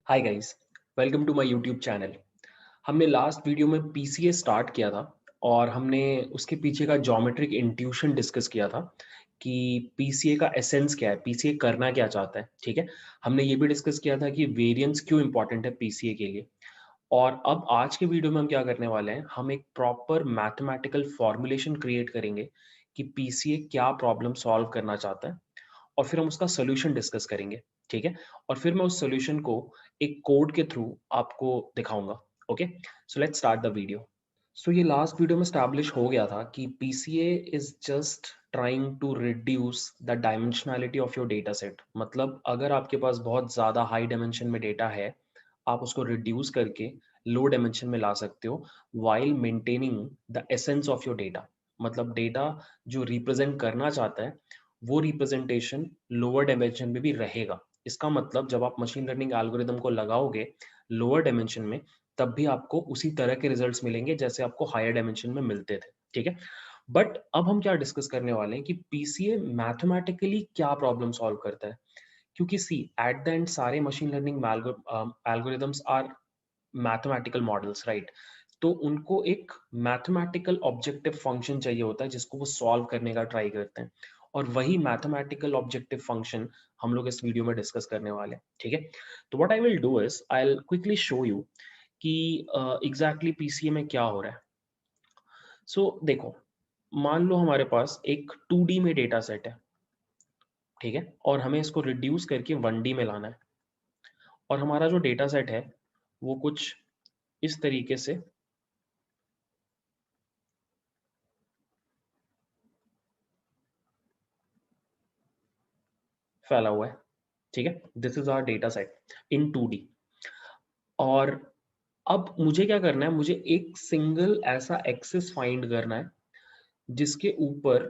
Hi guys, welcome to my YouTube channel. हमने last video में PCA start किया था और हमने उसके पीछे का ज्योमेट्रिक इंट्यूशन डिस्कस किया था कि पीसीए का एसेंस क्या है, पीसीए करना क्या चाहता है। ठीक है, हमने ये भी डिस्कस किया था कि वेरिएंस क्यों इंपॉर्टेंट है पीसीए के लिए। और अब आज के वीडियो में हम क्या करने वाले हैं, हम एक प्रॉपर मैथमेटिकल फॉर्मुलेशन क्रिएट करेंगे कि पीसीए क्या प्रॉब्लम सॉल्व करना चाहता है और फिर हम उसका सोल्यूशन डिस्कस करेंगे। ठीक है, और फिर मैं उस सोल्यूशन को एक कोड के थ्रू आपको दिखाऊंगा। Okay, so let's start the video. So ये लास्ट वीडियो में स्टैब्लिश हो गया था कि PCA is just trying to reduce the dimensionality of your data set. मतलब अगर आपके पास बहुत ज़्यादा हाई डायमेंशन में डेटा है, आप उसको रिड्यूस करके लो डायमेंशन में ला सकते हो while maintaining the essence of your data. मतलब डेटा जो रिप्रेजेंट करना चाहता है वो रिप्रेजेंटेशन लोअर डायमेंशन में भी रहेगा। इसका मतलब जब आप मशीन लर्निंग एल्गोरिदम को लगाओगे लोअर डायमेंशन में, तब भी आपको उसी तरह के रिजल्ट्स मिलेंगे जैसे आपको हायर डायमेंशन में मिलते थे। ठीक है, बट अब हम क्या डिस्कस करने वाले हैं कि पीसीए मैथमेटिकली क्या प्रॉब्लम सॉल्व करता है। क्योंकि सी एट द एंड सारे machine learning algorithms are mathematical models, right. तो उनको एक मैथमेटिकल ऑब्जेक्टिव फंक्शन चाहिए होता है जिसको वो सॉल्व करने का ट्राई करते हैं, और वही मैथमेटिकल ऑब्जेक्टिव फंक्शन हम लोग इस वीडियो में डिस्कस करने वाले हैं। ठीक है, तो what I will do is I will quickly show you कि एग्जैक्टली पीसीए में क्या हो रहा है। सो देखो, मान लो हमारे पास एक 2D में डेटा सेट है। ठीक है, और हमें इसको रिड्यूस करके 1D में लाना है, और हमारा जो डेटा सेट है वो कुछ इस तरीके से फैला हुआ है। ठीक है, this is our data set in 2D। और अब मुझे क्या करना है, मुझे एक सिंगल ऐसा एक्सिस फाइंड करना है जिसके ऊपर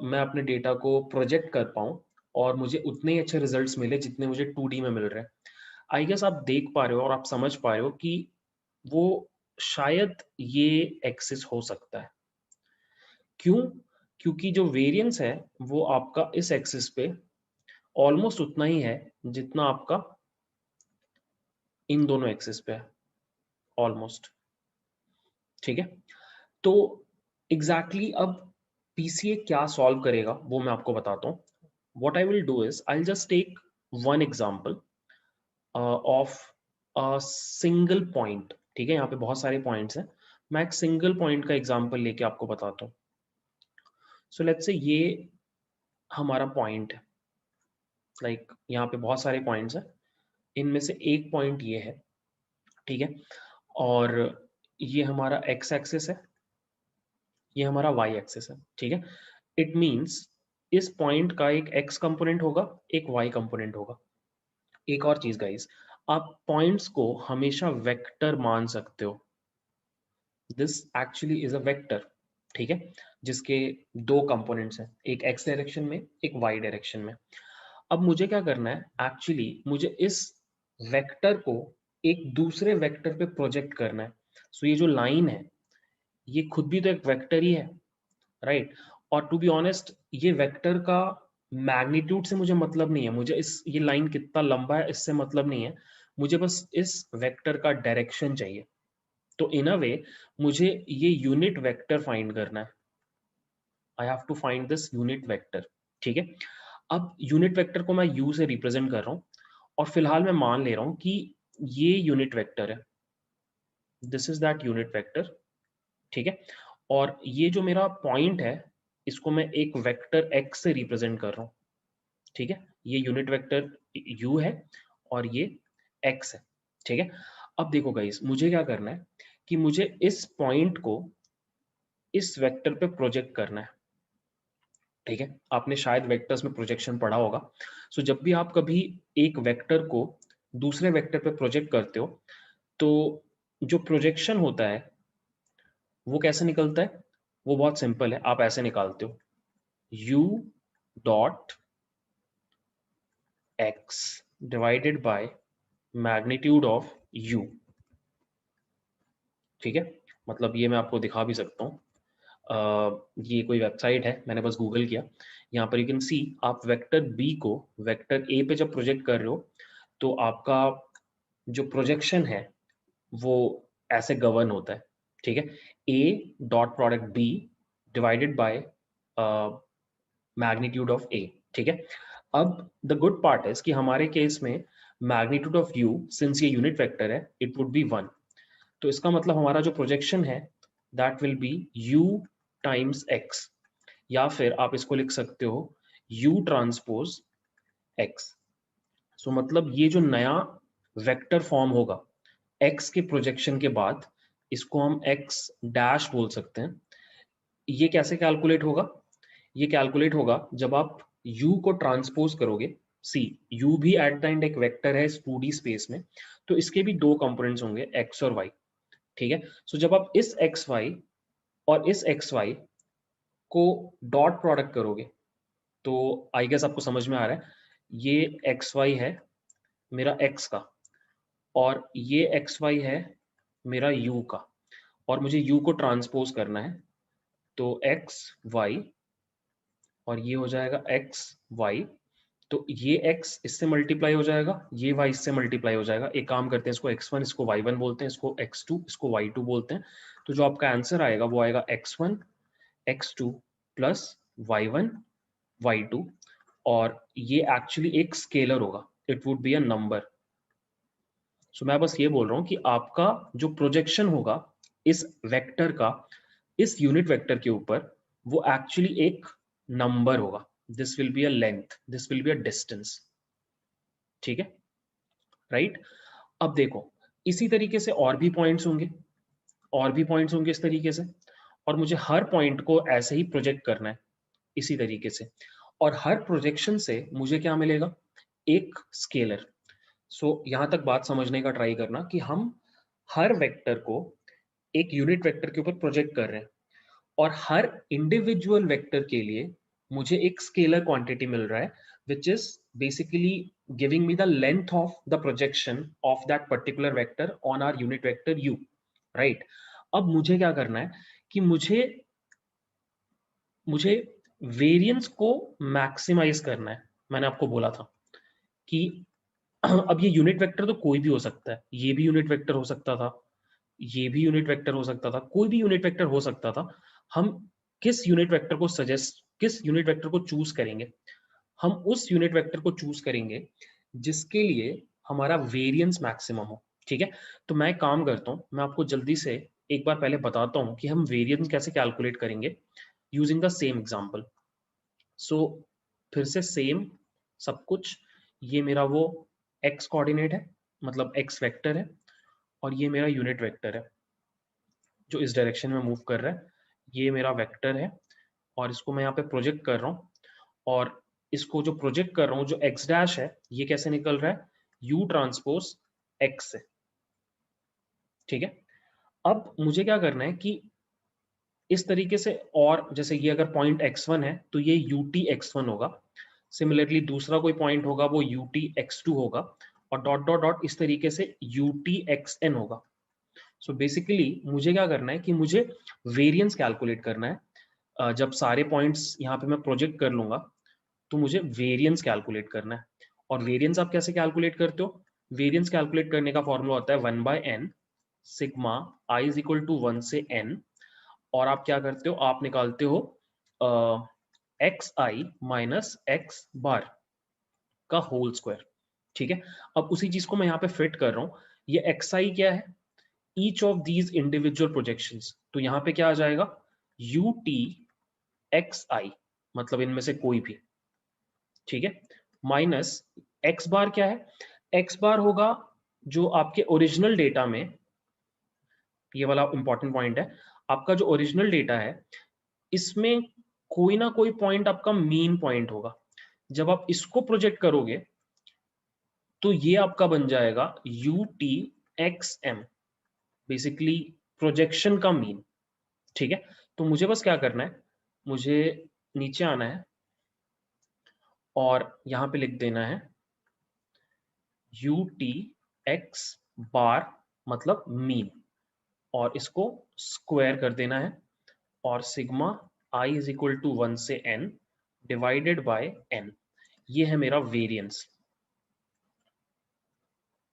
मैं अपने डेटा को प्रोजेक्ट कर पाऊँ और मुझे उतने ही अच्छे रिजल्ट्स मिले जितने मुझे 2D में मिल रहे हैं। आई गेस आप देख पा रहे हो और आप समझ पा रहे हो कि वो शायद ये एक्सिस हो सकता है। क्यों? क्योंकि जो वेरिएंस है वो आपका इस एक्सिस पे ऑलमोस्ट उतना ही है जितना आपका इन दोनों एक्सिस पे है, ऑलमोस्ट। ठीक है, तो एग्जैक्टली अब पीसीए क्या सॉल्व करेगा वो मैं आपको बताता हूँ। What I will do is I will just take one example of a single point. ठीक है, यहाँ पे बहुत सारे पॉइंट्स हैं, मैं एक सिंगल पॉइंट का एग्जांपल लेके आपको बताता हूँ। सो लेट्स से ये हमारा पॉइंट है, लाइक यहाँ पे बहुत सारे पॉइंट्स हैं, इनमें से एक पॉइंट ये है। ठीक है, और ये हमारा एक्स एक्सिस है, ये हमारा वाई एक्सिस है। ठीक है, इट मींस इस पॉइंट का एक एक्स कंपोनेंट होगा, एक वाई कंपोनेंट होगा। एक और चीज गाइस, आप पॉइंट्स को हमेशा वेक्टर मान सकते हो। This actually is a vector. ठीक है, जिसके दो कंपोनेंट्स हैं, एक एक्स डायरेक्शन में, एक वाई डायरेक्शन में। अब मुझे क्या करना है, एक्चुअली मुझे इस वेक्टर को एक दूसरे वेक्टर पे प्रोजेक्ट करना है। सो ये जो लाइन है ये खुद भी तो एक वेक्टर ही है, राइट। और टू बी ऑनेस्ट, ये वेक्टर का मैग्नीट्यूड से मुझे मतलब नहीं है, मुझे इस ये लाइन कितना लंबा है इससे मतलब नहीं है, मुझे बस इस वेक्टर का डायरेक्शन चाहिए। तो इन अ वे मुझे ये यूनिट वेक्टर फाइंड करना है। I have to find this unit vector. ठीक है, अब यूनिट वेक्टर को मैं यू से रिप्रेजेंट कर रहा हूँ, और फिलहाल मैं मान ले रहा हूँ कि ये यूनिट वेक्टर है, this is that unit vector. ठीक है, और ये जो मेरा पॉइंट है इसको मैं एक वेक्टर एक्स से रिप्रेजेंट कर रहा हूँ। ठीक है, ये यूनिट वेक्टर u है और ये x है। ठीक है, अब देखो गाइस, मुझे क्या करना है कि मुझे इस पॉइंट को इस वेक्टर पे प्रोजेक्ट करना है। ठीक है, आपने शायद वेक्टर्स में प्रोजेक्शन पढ़ा होगा। सो जब भी आप कभी एक वेक्टर को दूसरे वेक्टर पे प्रोजेक्ट करते हो, तो जो प्रोजेक्शन होता है वो कैसे निकलता है, वो बहुत सिंपल है, आप ऐसे निकालते हो u dot x divided by magnitude of u। ठीक है, मतलब ये मैं आपको दिखा भी सकता हूँ। ये कोई वेबसाइट है, मैंने बस गूगल किया। यहाँ पर यू कैन सी, आप वेक्टर बी को वेक्टर ए पे जब प्रोजेक्ट कर रहे हो तो आपका जो प्रोजेक्शन है वो ऐसे गवर्न होता है, ठीक है, A dot product B divided by magnitude of A, ठीक है। अब द गुड पार्ट इज कि हमारे केस में मैग्नीट्यूड ऑफ यू, सिंस ये यूनिट वेक्टर है, इट वुड बी 1। तो इसका मतलब हमारा जो प्रोजेक्शन है that will be u times x, या फिर आप इसको लिख सकते हो u ट्रांसपोज x। सो मतलब ये जो नया वेक्टर फॉर्म होगा x के प्रोजेक्शन के बाद, इसको हम x डैश बोल सकते हैं। ये कैसे कैलकुलेट होगा? ये कैलकुलेट होगा जब आप u को ट्रांसपोज करोगे। सी, u भी एट द एंड एक वेक्टर है इस 2D स्पेस में, तो इसके भी दो कंपोनेंट्स होंगे x और y, ठीक है। सो जब आप इस एक्स वाई और इस एक्स वाई को डॉट प्रोडक्ट करोगे, तो आई गेस आपको समझ में आ रहा है, ये एक्स वाई है मेरा एक्स का, और ये एक्स वाई है मेरा यू का, और मुझे यू को ट्रांसपोज करना है, तो एक्स वाई और ये हो जाएगा एक्स वाई। तो ये x इससे मल्टीप्लाई हो जाएगा, ये y इससे मल्टीप्लाई हो जाएगा। एक काम करते हैं, इसको x1 इसको y1 बोलते हैं, इसको x2 इसको y2 बोलते हैं। तो जो आपका आंसर आएगा वो आएगा x1 x2 plus y1 y2, और ये एक्चुअली एक स्केलर होगा, it would be a number. So मैं बस ये बोल रहा हूँ कि आपका जो प्रोजेक्शन होगा इस वेक्टर का इस यूनिट वेक्टर के ऊपर, वो एक्चुअली एक नंबर होगा। This will be a length, this will be a distance, ठीक है, राइट। अब देखो, इसी तरीके से और भी पॉइंट्स होंगे, और भी पॉइंट्स होंगे इस तरीके से, और मुझे हर पॉइंट को ऐसे ही प्रोजेक्ट करना है इसी तरीके से, और हर प्रोजेक्शन से मुझे क्या मिलेगा? एक स्केलर। सो यहां तक बात समझने का ट्राई करना कि हम हर वेक्टर को एक यूनिट वेक्टर के ऊपर प्रोजेक्ट कर रहे हैं, और हर इंडिविजुअल वेक्टर के लिए मुझे एक स्केलर क्वांटिटी मिल रहा है, which is basically giving me the length of the projection of that particular vector on our unit vector u, right? अब मुझे क्या करना है कि मुझे मुझे वेरिएंस को मैक्सिमाइज करना है। मैंने आपको बोला था कि अब ये यूनिट वेक्टर तो कोई भी हो सकता है, ये भी यूनिट वेक्टर हो सकता था, ये भी यूनिट वेक्टर हो सकता था, कोई भी यूनिट वेक्टर हो सकता था। हम किस यूनिट वेक्टर को चूज करेंगे? हम उस यूनिट वेक्टर को चूज करेंगे जिसके लिए हमारा वेरिएंस मैक्सिमम हो, ठीक है। तो मैं एक काम करता हूं, मैं आपको जल्दी से एक बार पहले बताता हूं कि हम वेरिएंस कैसे कैलकुलेट करेंगे यूजिंग द सेम एग्जांपल। सो फिर से सेम सब कुछ, ये मेरा वो एक्स कोऑर्डिनेट है, मतलब एक्स वेक्टर है, और ये मेरा यूनिट वेक्टर है जो इस डायरेक्शन में मूव कर रहा है। ये मेरा वेक्टर है, और इसको मैं यहाँ पे प्रोजेक्ट कर रहा हूँ, और इसको जो प्रोजेक्ट कर रहा हूँ जो x डैश है, ये कैसे निकल रहा है? u ट्रांसपोज x से, ठीक है। अब मुझे क्या करना है कि इस तरीके से, और जैसे ये अगर पॉइंट x1 है तो ये ut x1 होगा, सिमिलरली दूसरा कोई पॉइंट होगा वो ut x2 होगा, और डॉट डॉट डॉट इस तरीके से ut xn होगा। सो बेसिकली मुझे क्या करना है कि मुझे वेरिएंस कैलकुलेट करना है। जब सारे पॉइंट्स यहाँ पे मैं प्रोजेक्ट कर लूंगा, तो मुझे वेरिएंस कैलकुलेट करना है। और वेरिएंस आप कैसे कैलकुलेट करते हो? वेरिएंस कैलकुलेट करने का फॉर्मूला होता है 1/n sigma i is equal to 1 से n, और आप क्या करते हो? आप निकालते हो एक्स आई माइनस एक्स बार का होल स्क्वायर, ठीक है। अब उसी चीज को मैं यहाँ पे फिट कर रहा हूँ। ये एक्स आई क्या है? Each of these individual projections. तो यहाँ पे क्या आ जाएगा? यू टी एक्स आई, मतलब इनमें से कोई भी, ठीक है, माइनस एक्स बार क्या है? एक्स बार होगा जो आपके ओरिजिनल डेटा में, ये वाला इंपॉर्टेंट पॉइंट है, आपका जो ओरिजिनल डेटा है इसमें कोई ना कोई पॉइंट आपका मीन पॉइंट होगा। जब आप इसको प्रोजेक्ट करोगे तो ये आपका बन जाएगा U T X M, basically projection का मीन, ठीक है। तो मुझे बस क्या करना है, मुझे नीचे आना है और यहां पे लिख देना है यू टी एक्स बार, मतलब मीन, और इसको स्क्वायर कर देना है, और sigma i is equal to 1 से n डिवाइडेड बाय n। ये है मेरा variance.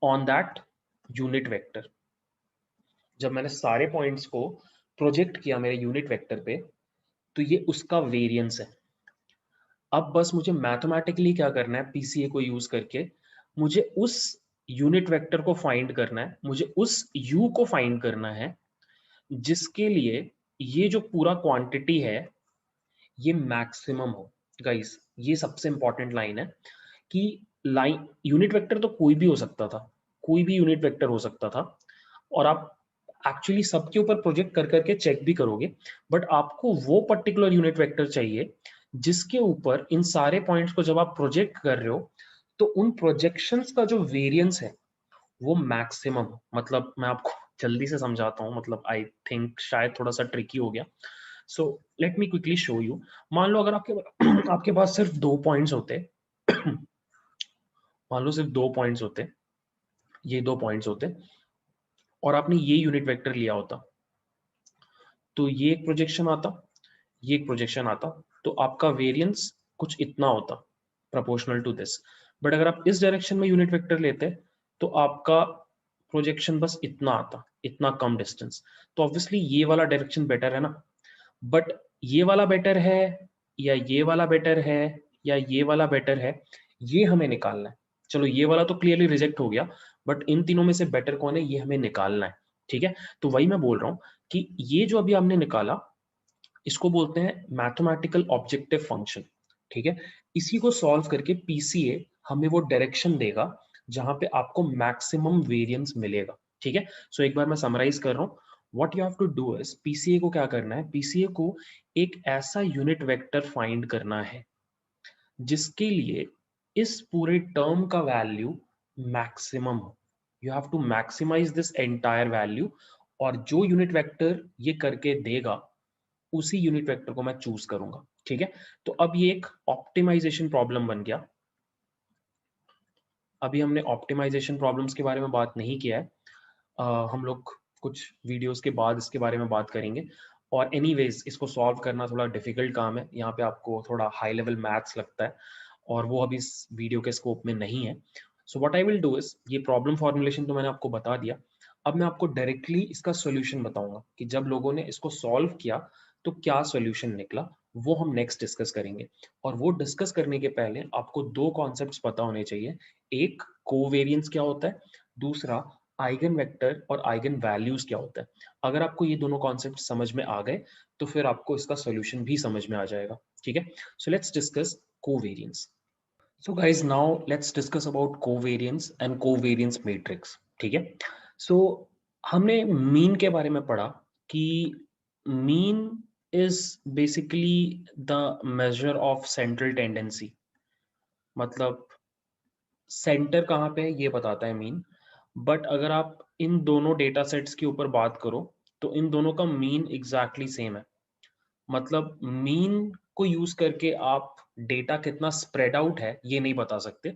On that unit vector, जब मैंने सारे पॉइंट्स को प्रोजेक्ट किया मेरे यूनिट वेक्टर पे, तो ये उसका वेरिएंस है। अब बस मुझे मैथमेटिकली क्या करना है, पीसीए को यूज करके मुझे उस यूनिट वेक्टर को फाइंड करना है, मुझे उस यू को फाइंड करना है जिसके लिए ये जो पूरा क्वांटिटी है ये मैक्सिमम हो। गाइस ये सबसे इंपॉर्टेंट लाइन है कि लाइन यूनिट वेक्टर तो कोई भी हो सकता था, कोई भी यूनिट वेक्टर हो सकता था, और आप एक्चुअली सबके ऊपर प्रोजेक्ट कर करके चेक भी करोगे, बट आपको वो पर्टिकुलर यूनिट वेक्टर चाहिए जिसके ऊपर इन सारे पॉइंट्स को जब आप प्रोजेक्ट कर रहे हो तो उन प्रोजेक्शंस का जो वेरिएंस है वो मैक्सिमम हो। मतलब मैं आपको जल्दी से समझाता हूँ, मतलब आई थिंक शायद थोड़ा सा ट्रिकी हो गया। So let me quickly show you. मान लो अगर आपके आपके पास सिर्फ 2 पॉइंट्स होते मान लो सिर्फ 2 पॉइंट्स होते, ये 2 पॉइंट्स होते, और आपने ये यूनिट वेक्टर लिया होता, तो ये एक प्रोजेक्शन आता, ये एक प्रोजेक्शन आता, तो आपका वेरिएंस कुछ इतना होता, प्रोपोर्शनल टू दिस। बट अगर आप इस डायरेक्शन में यूनिट वेक्टर लेते तो आपका प्रोजेक्शन बस इतना आता, इतना कम डिस्टेंस। तो ऑब्वियसली ये वाला डायरेक्शन बेटर है ना, बट ये वाला बेटर है या ये वाला बेटर है या ये वाला बेटर है, ये हमें निकालना है। चलो ये वाला तो क्लियरली रिजेक्ट हो गया, बट इन तीनों में से बेटर कौन है ये हमें निकालना है। ठीक है, तो वही मैं बोल रहा हूं कि ये जो अभी हमने निकाला इसको बोलते हैं मैथमेटिकल ऑब्जेक्टिव फंक्शन। ठीक है, इसी को सॉल्व करके पीसीए हमें वो डायरेक्शन देगा जहां पे आपको मैक्सिमम वेरिएंस मिलेगा। ठीक है, सो एक बार मैं समराइज कर रहा हूं। What you have to do is PCA को क्या करना है, पीसीए को एक ऐसा यूनिट वेक्टर फाइंड करना है जिसके लिए इस पूरे टर्म का वैल्यू मैक्सिमम हो। You have to maximise this entire value, और जो यूनिट वेक्टर ये करके देगा उसी यूनिट वेक्टर को मैं चूज करूंगा। ठीक है, तो अब ये एक ऑप्टिमाइजेशन प्रॉब्लम बन गया। अभी हमने ऑप्टिमाइजेशन प्रॉब्लम्स के बारे में बात नहीं किया है, हम लोग कुछ वीडियोस के बाद इसके बारे में बात करेंगे। और एनीवेज इसको सॉल्व करना थोड़ा डिफिकल्ट काम है, यहाँ पे आपको थोड़ा हाई लेवल मैथ्स लगता है और वो अभी इस वीडियो के स्कोप में नहीं है। So what I will do is, ये प्रॉब्लम फॉर्मुलेशन तो मैंने आपको बता दिया, अब मैं आपको डायरेक्टली इसका सोल्यूशन बताऊंगा कि जब लोगों ने इसको सॉल्व किया तो क्या सोल्यूशन निकला, वो हम नेक्स्ट डिस्कस करेंगे। और वो डिस्कस करने के पहले आपको दो कॉन्सेप्ट्स पता होने चाहिए, एक कोवेरिएंस क्या होता है, दूसरा आइगन वेक्टर और आइगन वैल्यूज क्या होता है। अगर आपको ये दोनों कॉन्सेप्ट समझ में आ गए तो फिर आपको इसका सॉल्यूशन भी समझ में आ जाएगा। ठीक है, so let's discuss covariance. So guys now let's discuss about covariance and covariance matrix. ठीक है, सो हमने मीन के बारे में पढ़ा कि mean is basically the measure of central tendency, मतलब सेंटर कहाँ पे है ये बताता है मीन। बट अगर आप इन दोनों डेटा सेट्स के ऊपर बात करो तो इन दोनों का मीन एग्जैक्टली सेम है। मतलब मीन को यूज करके आप डेटा कितना स्प्रेड आउट है ये नहीं बता सकते,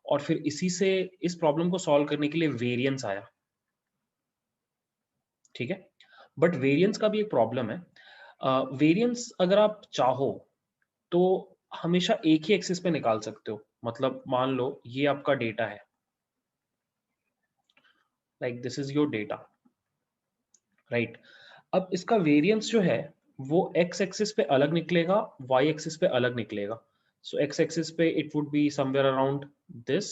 और फिर इसी से इस प्रॉब्लम को सॉल्व करने के लिए वेरिएंस आया। ठीक है, बट वेरिएंस का भी एक प्रॉब्लम है। वेरिएंस अगर आप चाहो तो हमेशा एक ही एक्सिस पे निकाल सकते हो। मतलब मान लो ये आपका डेटा है, like this is your data, right. अब इसका वेरिएंस जो है वो एक्स एक्सिस पे अलग निकलेगा, वाई एक्सिस पे अलग निकलेगा। सो एक्स एक्सिस पे it would be somewhere around this,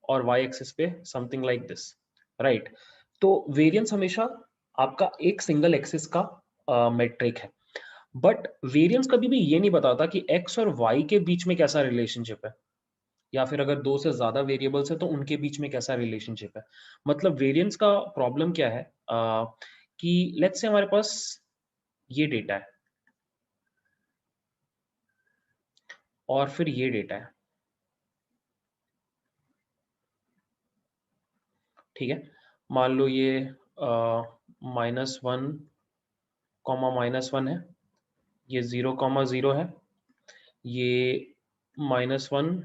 और वाई एक्सिस पे समथिंग लाइक दिस, राइट। तो वेरिएंस हमेशा आपका एक सिंगल एक्सिस का मेट्रिक है, बट वेरिएंस कभी भी ये नहीं बताता कि एक्स और वाई के बीच में कैसा रिलेशनशिप है, या फिर अगर दो से ज्यादा वेरिएबल्स है तो उनके बीच में कैसा रिलेशनशिप है। मतलब वेरिएंस का प्रॉब्लम क्या है, कि लेट्स से हमारे पास ये डेटा है और फिर ये डेटा है। ठीक है, मान लो ये -1 -1 है, ये 0 0 है, ये -1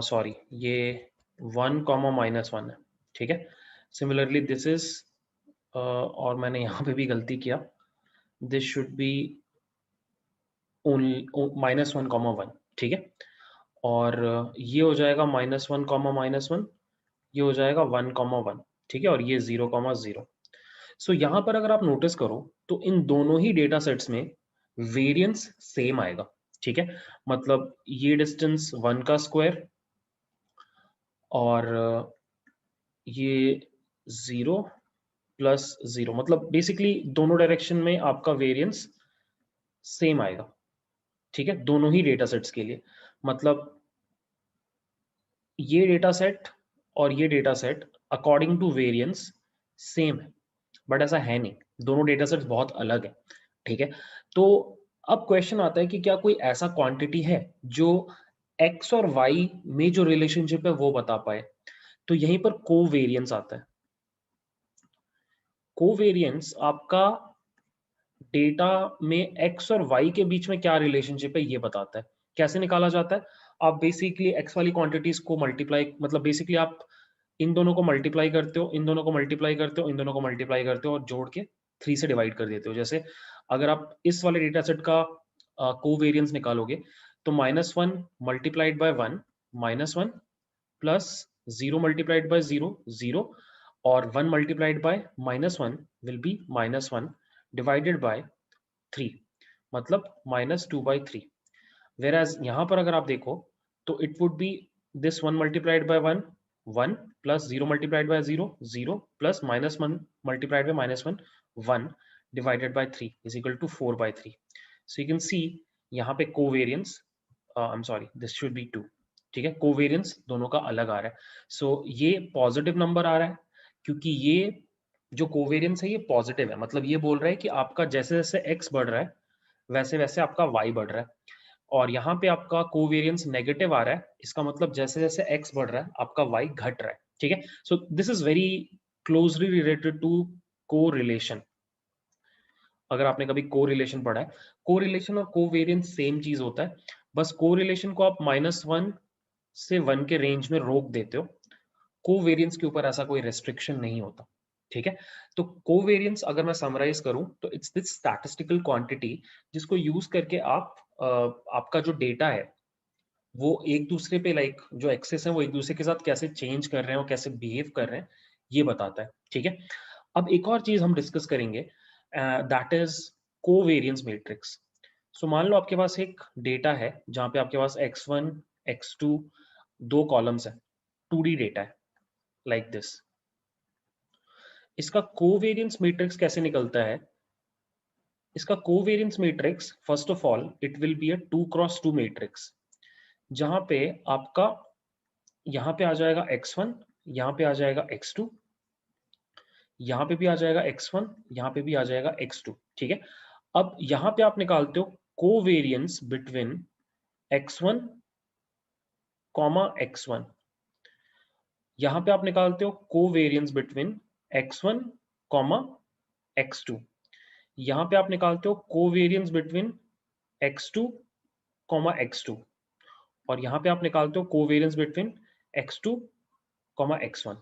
सॉरी ये 1 -1 है। ठीक है, सिमिलरली दिस इज, और मैंने यहाँ पे भी गलती किया, दिस शुड बी -1 1। ठीक है, और ये हो जाएगा -1 -1, ये हो जाएगा 1,1, ठीक है, और ये 0,0। सो यहाँ पर अगर आप नोटिस करो तो इन दोनों ही डेटा सेट्स में वेरिएंस सेम आएगा, ठीक है। मतलब ये डिस्टेंस 1 का स्क्वायर और ये 0 प्लस 0, मतलब बेसिकली दोनों डायरेक्शन में आपका वेरिएंस सेम आएगा, ठीक है, दोनों ही डेटा सेट्स के लिए। मतलब ये डेटा सेट और ये data set according to variance same है, बट ऐसा है नहीं, दोनों डेटा सेट्स बहुत अलग है, ठीक है। तो अब क्वेश्चन आता है कि क्या कोई ऐसा क्वांटिटी है जो एक्स और वाई में जो रिलेशनशिप है वो बता पाए। तो यहीं पर कोवेरिएंस आता है। कोवेरिएंस आपका डेटा में एक्स और वाई के बीच में क्या रिलेशनशिप है ये बताता है। कैसे निकाला जाता है? आप बेसिकली एक्स वाली क्वांटिटीज को मल्टीप्लाई, मतलब बेसिकली आप इन दोनों को मल्टीप्लाई करते हो, इन दोनों को मल्टीप्लाई करते हो, इन दोनों को मल्टीप्लाई करते हो और जोड़ के 3 से डिवाइड कर देते हो। जैसे अगर आप इस वाले डेटा सेट का कोवेरिएंस निकालोगे तो -1 multiplied by 1 -1 plus 0 multiplied by 0 0 और 1 multiplied by -1 will be -1 divided by 3, मतलब -2/3। वेर एज यहाँ पर अगर आप देखो तो it would be this 1 multiplied by 1 1 plus 0 multiplied by 0 0 plus -1 multiplied by -1 1 divided by 3 is equal to 4/3। So you can see यहाँ पे covariance, I am sorry, this should be 2, ठीक है, कोवेरिएंस दोनों का अलग आ रहा है। सो ये पॉजिटिव नंबर आ रहा है क्योंकि ये जो कोवेरिएंस है ये पॉजिटिव है, मतलब ये बोल रहा है कि आपका जैसे जैसे एक्स बढ़ रहा है वैसे वैसे आपका वाई बढ़ रहा है। और यहाँ पे आपका कोवेरिएंस नेगेटिव आ रहा है, इसका मतलब जैसे जैसे एक्स बढ़ रहा है आपका वाई घट रहा है, ठीक है। So this is very closely related to correlation. अगर आपने कभी कोरिलेशन पढ़ा है, कोरिलेशन और कोवेरिएंस सेम चीज होता है, बस कोरिलेशन को आप -1 से 1 के रेंज में रोक देते हो, कोवेरिएंस के ऊपर ऐसा कोई रेस्ट्रिक्शन नहीं होता, ठीक है। तो कोवेरिएंस अगर मैं समराइज करूं तो इट्स दिस स्टैटिस्टिकल क्वांटिटी जिसको यूज करके आप आपका जो डेटा है वो एक दूसरे पे, लाइक जो एक्सेस है वो एक दूसरे के साथ कैसे चेंज कर रहे हैं और कैसे बिहेव कर रहे हैं ये बताता है, ठीक है। अब एक और चीज हम डिस्कस करेंगे, दैट इज कोवेरिएंस मैट्रिक्स। सो मान लो आपके पास एक डेटा है जहां पे आपके पास x1 x2 दो कॉलम्स है, 2D डेटा है लाइक दिस। इसका कोवेरिएंस मैट्रिक्स कैसे निकलता है? इसका covariance matrix first of all it will be a 2x2 matrix, जहां पे आपका यहाँ पे आ जाएगा x1, यहाँ पे आ जाएगा x2, यहाँ पे भी आ जाएगा x1, यहाँ पे भी आ जाएगा x2, ठीक है। अब यहाँ पे आप निकालते हो कोवेरिएंस बिटवीन x1 x1, यहाँ पे आप निकालते हो कोवेरिएंस बिटवीन x1 x2, यहाँ पे आप निकालते हो कोवेरिएंस बिटवीन x2 x2, और यहाँ पे आप निकालते हो कोवेरिएंस बिटवीन x2 x1।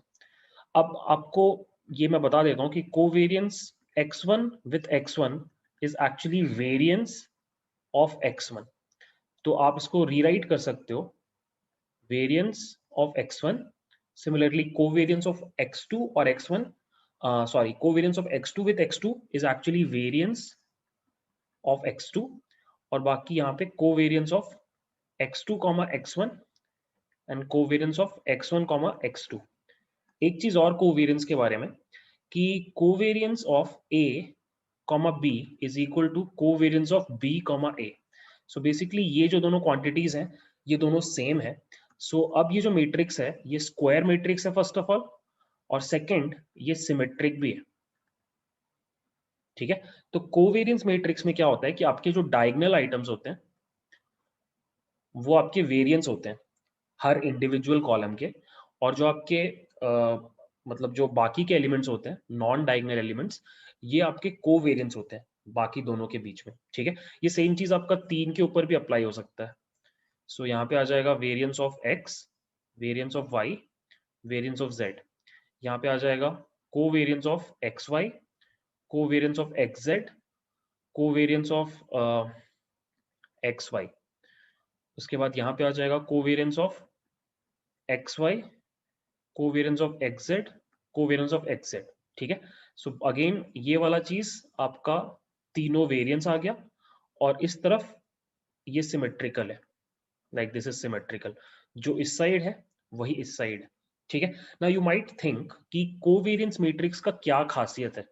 अब आपको ये मैं बता देता हूँ कि covariance x1 with x1 is actually variance of x1। तो आप इसको रीराइट कर सकते हो variance of x1, similarly covariance of x2 और x1, sorry, covariance of x2 with x2 is actually variance of x2, और बाकी यहाँ पे covariance of x2 x1 and covariance of x1 x2। एक चीज और कोवेरिएंस के बारे में कि covariance of a b is equal to covariance of b a। So basically ये जो दोनों क्वांटिटीज हैं ये दोनों सेम है। सो अब ये जो मैट्रिक्स है ये स्क्वायर मैट्रिक्स है फर्स्ट ऑफ ऑल, और सेकंड ये सिमेट्रिक भी है, ठीक है। तो कोवेरिएंस मैट्रिक्स में क्या होता है कि आपके जो डायगोनल आइटम्स होते हैं वो आपके वेरिएंस होते हैं हर इंडिविजुअल कॉलम के, और जो आपके मतलब जो बाकी के एलिमेंट्स होते हैं नॉन डायगोनल एलिमेंट्स, ये आपके कोवेरिएंस होते हैं बाकी दोनों के बीच में, ठीक है। ये सेम चीज आपका 3 के ऊपर भी अप्लाई हो सकता है। सो यहाँ पे आ जाएगा variance of x, variance of y, variance of z। यहाँ पे आ जाएगा covariance of xy, covariance of xz, covariance of xy। उसके बाद यहाँ पे आ जाएगा covariance of xy, covariance of XZ, covariance of XZ, ठीक है। सो अगेन ये वाला चीज आपका तीनों वेरिएंस आ गया, और इस तरफ ये सिमेट्रिकल है, लाइक दिस इज सिमेट्रिकल, जो इस साइड है वही इस साइड है, ठीक है। नाउ यू माइट थिंक कि कोवेरियंस मैट्रिक्स का क्या खासियत है,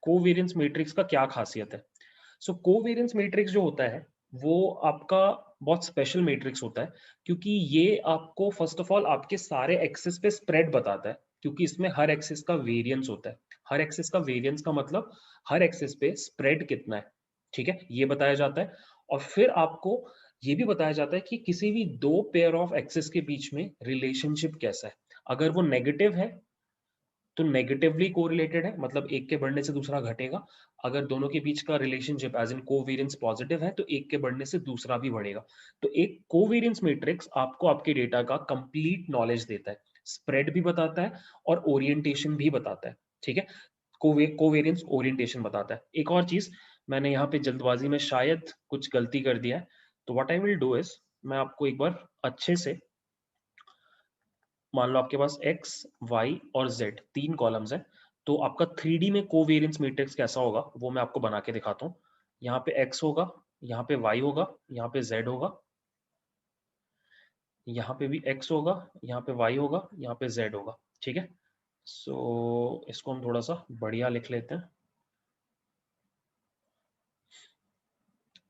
कोवेरियंस मैट्रिक्स का क्या खासियत है। सो कोवेरियंस मैट्रिक्स जो होता है वो आपका बहुत स्पेशल मैट्रिक्स होता है, क्योंकि ये आपको फर्स्ट ऑफ ऑल आपके सारे एक्सिस पे स्प्रेड बताता है, क्योंकि इसमें हर एक्सिस का वेरिएंस होता है। हर एक्सिस का वेरिएंस का मतलब हर एक्सिस पे स्प्रेड कितना है, ठीक है, ये बताया जाता है। और फिर आपको ये भी बताया जाता है कि किसी भी दो पेयर ऑफ एक्सिस के बीच में रिलेशनशिप कैसा है। अगर वो नेगेटिव है तो नेगेटिवली कोरिलेटेड है, मतलब एक के बढ़ने से दूसरा घटेगा। अगर दोनों के बीच का relationship as in covariance positive है तो एक के बढ़ने से दूसरा भी बढ़ेगा। तो एक कोवेरियंस मैट्रिक्स आपको आपके डेटा का कंप्लीट नॉलेज देता है, स्प्रेड भी बताता है और ओरिएंटेशन भी बताता है, ठीक है। कोवेरियंस ओरिएंटेशन बताता है। एक और चीज, मैंने यहाँ पे जल्दबाजी में शायद कुछ गलती कर दिया है, तो what I will do is मैं आपको एक बार अच्छे से, मान लो आपके पास x, y और z तीन कॉलम्स हैं, तो आपका 3D में कोवेरियंस मैट्रिक्स कैसा होगा वो मैं आपको बना के दिखाता हूँ। यहाँ पे x होगा, यहाँ पे y होगा, यहाँ पे z होगा, यहाँ पे भी x होगा, यहाँ पे y होगा, यहाँ पे z होगा, ठीक है। सो इसको हम थोड़ा सा बढ़िया लिख लेते हैं,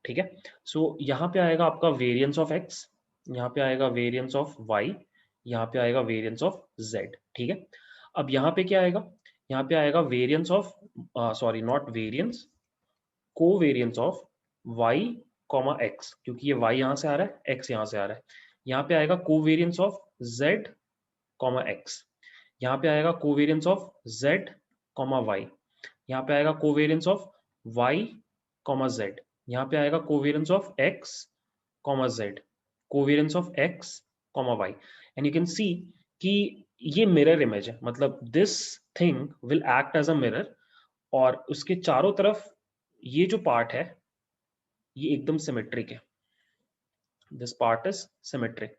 ठीक है। सो यहाँ पे आएगा आपका वेरिएंस ऑफ x, यहाँ पे आएगा वेरिएंस ऑफ y, यहाँ पे आएगा वेरिएंस ऑफ z, ठीक है। अब यहाँ पे क्या आएगा, यहाँ पे आएगा variance of, sorry not variance, covariance of y comma x, क्योंकि ये y यहाँ से आ रहा है, x यहाँ से आ रहा है। यहाँ पे आएगा covariance of z comma x, यहाँ पे आएगा covariance of z comma y, यहाँ पे आएगा covariance of y comma z, यहाँ पे आएगा covariance of x comma z, covariance of x comma y। And you can see कि ये मिरर इमेज है, मतलब this thing will act as a mirror, और उसके चारों तरफ ये जो पार्ट है ये एकदम सिमेट्रिक है, दिस पार्ट इज सिमेट्रिक,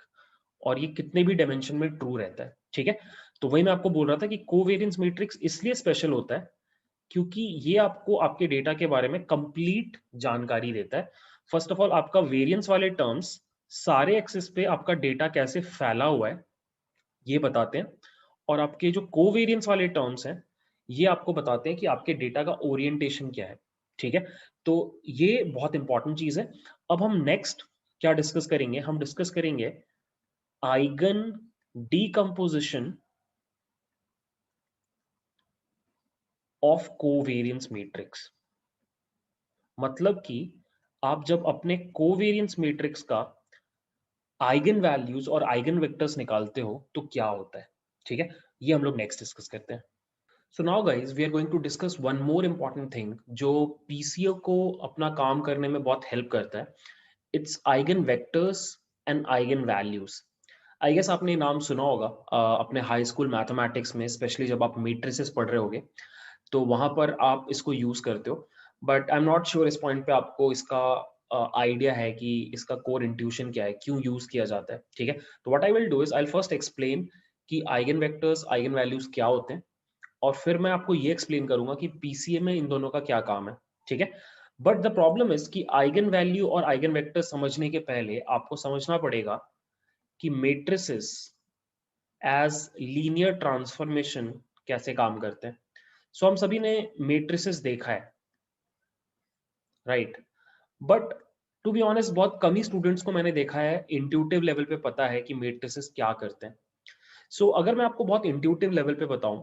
और ये कितने भी डायमेंशन में ट्रू रहता है, ठीक है। तो वही मैं आपको बोल रहा था कि कोवेरियंस मैट्रिक्स इसलिए स्पेशल होता है क्योंकि ये आपको आपके डेटा के बारे में कंप्लीट जानकारी देता है। फर्स्ट ऑफ ऑल आपका वेरिएंस वाले टर्म्स सारे एक्सिस पे आपका डेटा कैसे फैला हुआ है ये बताते हैं, और आपके जो कोवेरियंस वाले टर्म्स हैं ये आपको बताते हैं कि आपके डेटा का ओरिएंटेशन क्या है, ठीक है। तो ये बहुत इंपॉर्टेंट चीज है। अब हम नेक्स्ट क्या डिस्कस करेंगे, हम डिस्कस करेंगे eigen decomposition of covariance matrix. मतलब कि आप जब अपने कोवेरियंस मैट्रिक्स का आइगन वैल्यूज और आइगन वेक्टर्स निकालते हो तो क्या होता है, ठीक है। ये हम लोग नेक्स्ट डिस्कस करते हैं। So now guys we are going to discuss one more important thing जो पीसीओ को अपना काम करने में बहुत हेल्प करता है। It's eigen vectors and eigen values. I guess आपने नाम सुना होगा अपने हाई स्कूल मैथमेटिक्स में, स्पेशली जब आप मैट्रिसेस पढ़ रहे होगे तो वहां पर आप इसको यूज करते हो। But I am not sure इस पॉइंट पे आपको इसका आइडिया है कि इसका कोर इंट्यूशन क्या है, क्यों यूज किया जाता है, ठीक है। तो what I will do is I first explain कि आइगन वेक्टर्स आइगन वैल्यूज क्या होते हैं, और फिर मैं आपको ये एक्सप्लेन करूंगा कि पीसीए में इन दोनों का क्या काम है, ठीक है। बट द प्रॉब्लम इज कि आइगन वैल्यू और आइगन वेक्टर समझने के पहले आपको समझना पड़ेगा कि मेट्रिसेस एज लीनियर ट्रांसफॉर्मेशन कैसे काम करते हैं। सो हम सभी ने मेट्रिसेस देखा है, right. But to be honest बहुत कम ही स्टूडेंट्स को मैंने देखा है इंट्यूटिव लेवल पे पता है कि मेट्रिसेस क्या करते हैं। सो अगर मैं आपको बहुत इंट्यूटिव लेवल पे बताऊं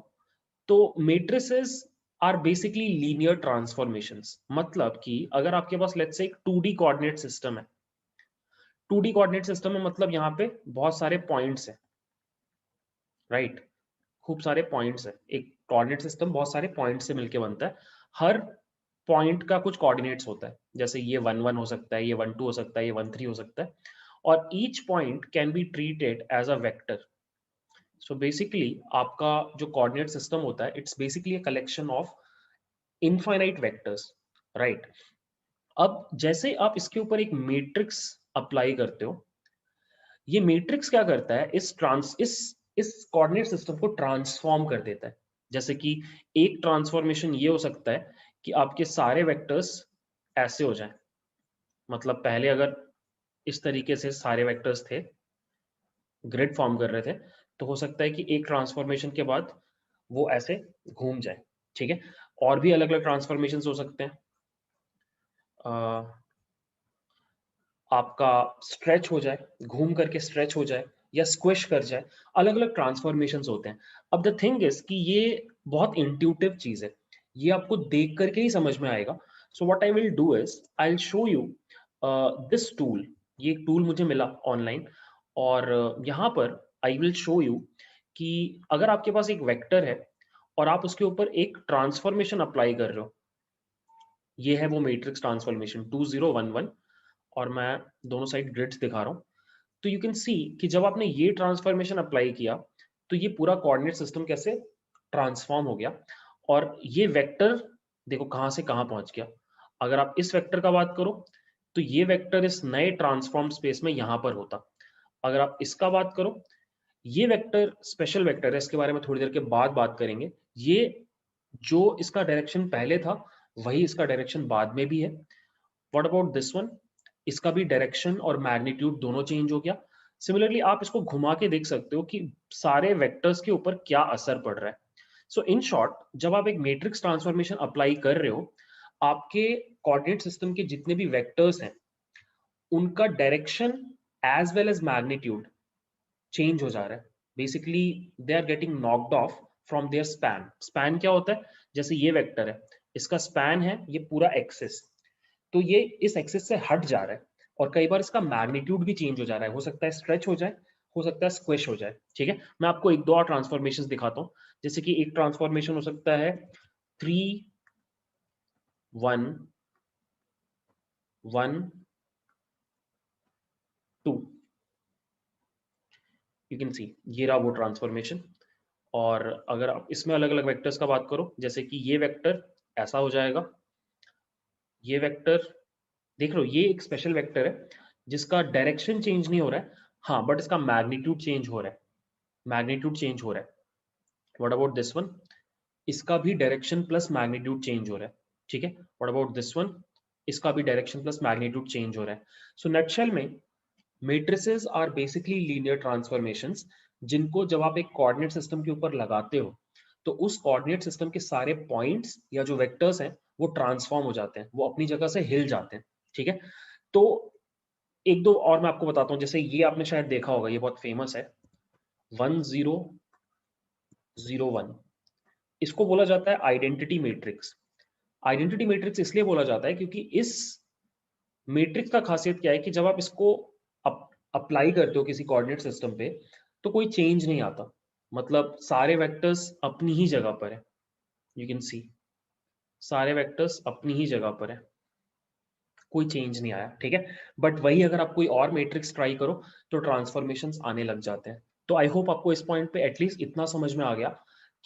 तो matrices are basically linear transformations. मतलब कि अगर आपके पास लेट्स से एक 2D कोऑर्डिनेट सिस्टम है, 2D कोऑर्डिनेट सिस्टम में मतलब यहाँ पे बहुत सारे पॉइंट्स हैं, राइट, खूब सारे पॉइंट्स है। एक कोऑर्डिनेट सिस्टम बहुत सारे पॉइंट से मिलकर बनता है, हर पॉइंट का कुछ कोऑर्डिनेट्स होता है, जैसे ये 1 1 हो सकता है, ये 1 2 हो सकता है, ये 1 3 हो सकता है, और each point can be treated as a vector. So basically आपका जो कोऑर्डिनेट सिस्टम होता है it's basically a collection of infinite vectors, right. अब जैसे आप इसके ऊपर एक मैट्रिक्स अप्लाई करते हो, ये मैट्रिक्स क्या करता है, इस कोऑर्डिनेट सिस्टम को ट्रांसफॉर्म कर देता है। जैसे कि एक ट्रांसफॉर्मेशन ये हो सकता है कि आपके सारे वेक्टर्स ऐसे हो जाएं, मतलब पहले अगर इस तरीके से सारे वेक्टर्स थे, ग्रिड फॉर्म कर रहे थे, तो हो सकता है कि एक ट्रांसफॉर्मेशन के बाद वो ऐसे घूम जाए। ठीक है, और भी अलग अलग ट्रांसफॉर्मेशन हो सकते हैं। आपका स्ट्रेच हो जाए, घूम करके स्ट्रेच हो जाए, या स्क्विश कर जाए, अलग अलग ट्रांसफॉर्मेशंस होते हैं। अब द थिंग इज कि ये बहुत इंट्यूटिव चीज है, ये आपको देख करके ही समझ में आएगा। So what I will do is I will show you this tool. ये एक टूल मुझे मिला ऑनलाइन, और यहाँ पर आई विल शो यू कि अगर आपके पास एक वेक्टर है और आप उसके ऊपर एक ट्रांसफॉर्मेशन अप्लाई कर रहे हो, ये है वो मैट्रिक्स ट्रांसफॉर्मेशन 2011, और मैं दोनों साइड ग्रिड्स दिखा रहा हूँ। तो यू कैन सी कि जब आपने ये ट्रांसफॉर्मेशन अप्लाई किया तो ये पूरा कोऑर्डिनेट सिस्टम कैसे ट्रांसफॉर्म हो गया, और ये वेक्टर देखो कहां से कहां पहुंच गया। अगर आप इस वेक्टर का बात करो तो ये वेक्टर इस नए ट्रांसफॉर्म स्पेस में यहां पर होता। अगर आप इसका बात करो, ये वेक्टर स्पेशल वेक्टर है, इसके बारे में थोड़ी देर के बाद बात करेंगे। ये जो इसका डायरेक्शन पहले था वही इसका डायरेक्शन बाद में भी है। व्हाट अबाउट दिस वन, इसका भी डायरेक्शन और मैग्नीट्यूड दोनों चेंज हो गया। सिमिलरली आप इसको घुमा के देख सकते हो कि सारे वेक्टर्स के ऊपर क्या असर पड़ रहा है। सो इन शॉर्ट, जब आप एक मैट्रिक्स ट्रांसफॉर्मेशन अप्लाई कर रहे हो, आपके कोऑर्डिनेट सिस्टम के जितने भी वेक्टर्स हैं उनका direction as well as magnitude change हो जा रहा है। Basically they are getting knocked off from their span. Span क्या होता है, जैसे ये वेक्टर है, इसका स्पैन है ये पूरा एक्सिस, तो ये इस एक्सिस से हट जा रहा है, और कई बार इसका मैग्नीट्यूड भी चेंज हो जा रहा है। हो सकता है स्ट्रेच हो जाए, हो सकता है स्क्विश हो जाए। ठीक है, मैं आपको एक दो और ट्रांसफॉर्मेशन दिखाता हूँ। जैसे कि एक ट्रांसफॉर्मेशन हो सकता है 3-1-1-2। यू कैन सी ये रहा वो ट्रांसफॉर्मेशन। और अगर आप इसमें अलग अलग वेक्टर्स का बात करो, जैसे कि ये वेक्टर ऐसा हो जाएगा, ये वेक्टर देख लो, ये एक स्पेशल वेक्टर है जिसका डायरेक्शन चेंज नहीं हो रहा है, हाँ, बट इसका मैग्नीट्यूड चेंज हो रहा है, मैग्नीट्यूड चेंज हो रहा है। व्हाट अबाउट दिस वन, इसका भी डायरेक्शन प्लस मैग्नीट्यूड चेंज हो रहा है। ठीक है, व्हाट अबाउट दिस वन, इसका भी डायरेक्शन प्लस मैग्नीट्यूड चेंज हो रहा है। सो नटशेल में matrices are basically linear transformations, जिनको जब आप एक कोऑर्डिनेट सिस्टम के ऊपर लगाते हो तो उस कोऑर्डिनेट सिस्टम के सारे पॉइंट्स या जो वेक्टर्स हैं वो ट्रांसफॉर्म हो जाते हैं, वो अपनी जगह से हिल जाते हैं। ठीक है, तो एक दो और मैं आपको बताता हूँ। जैसे ये आपने शायद देखा होगा, ये बहुत फेमस है, 1001। इसको बोला जाता है आइडेंटिटी मैट्रिक्स। आइडेंटिटी मैट्रिक्स इसलिए बोला जाता है क्योंकि इस मैट्रिक्स का खासियत क्या है कि जब आप इसको अप्लाई करते हो किसी कोऑर्डिनेट सिस्टम पे तो कोई चेंज नहीं आता, मतलब सारे वेक्टर्स अपनी ही जगह पर है। यू कैन सी सारे वेक्टर्स अपनी ही जगह पर है, कोई चेंज नहीं आया। ठीक है, बट वही अगर आप कोई और मैट्रिक्स ट्राई करो तो ट्रांसफॉर्मेशंस आने लग जाते हैं। तो आई होप आपको इस पॉइंट पे एटलीस्ट इतना समझ में आ गया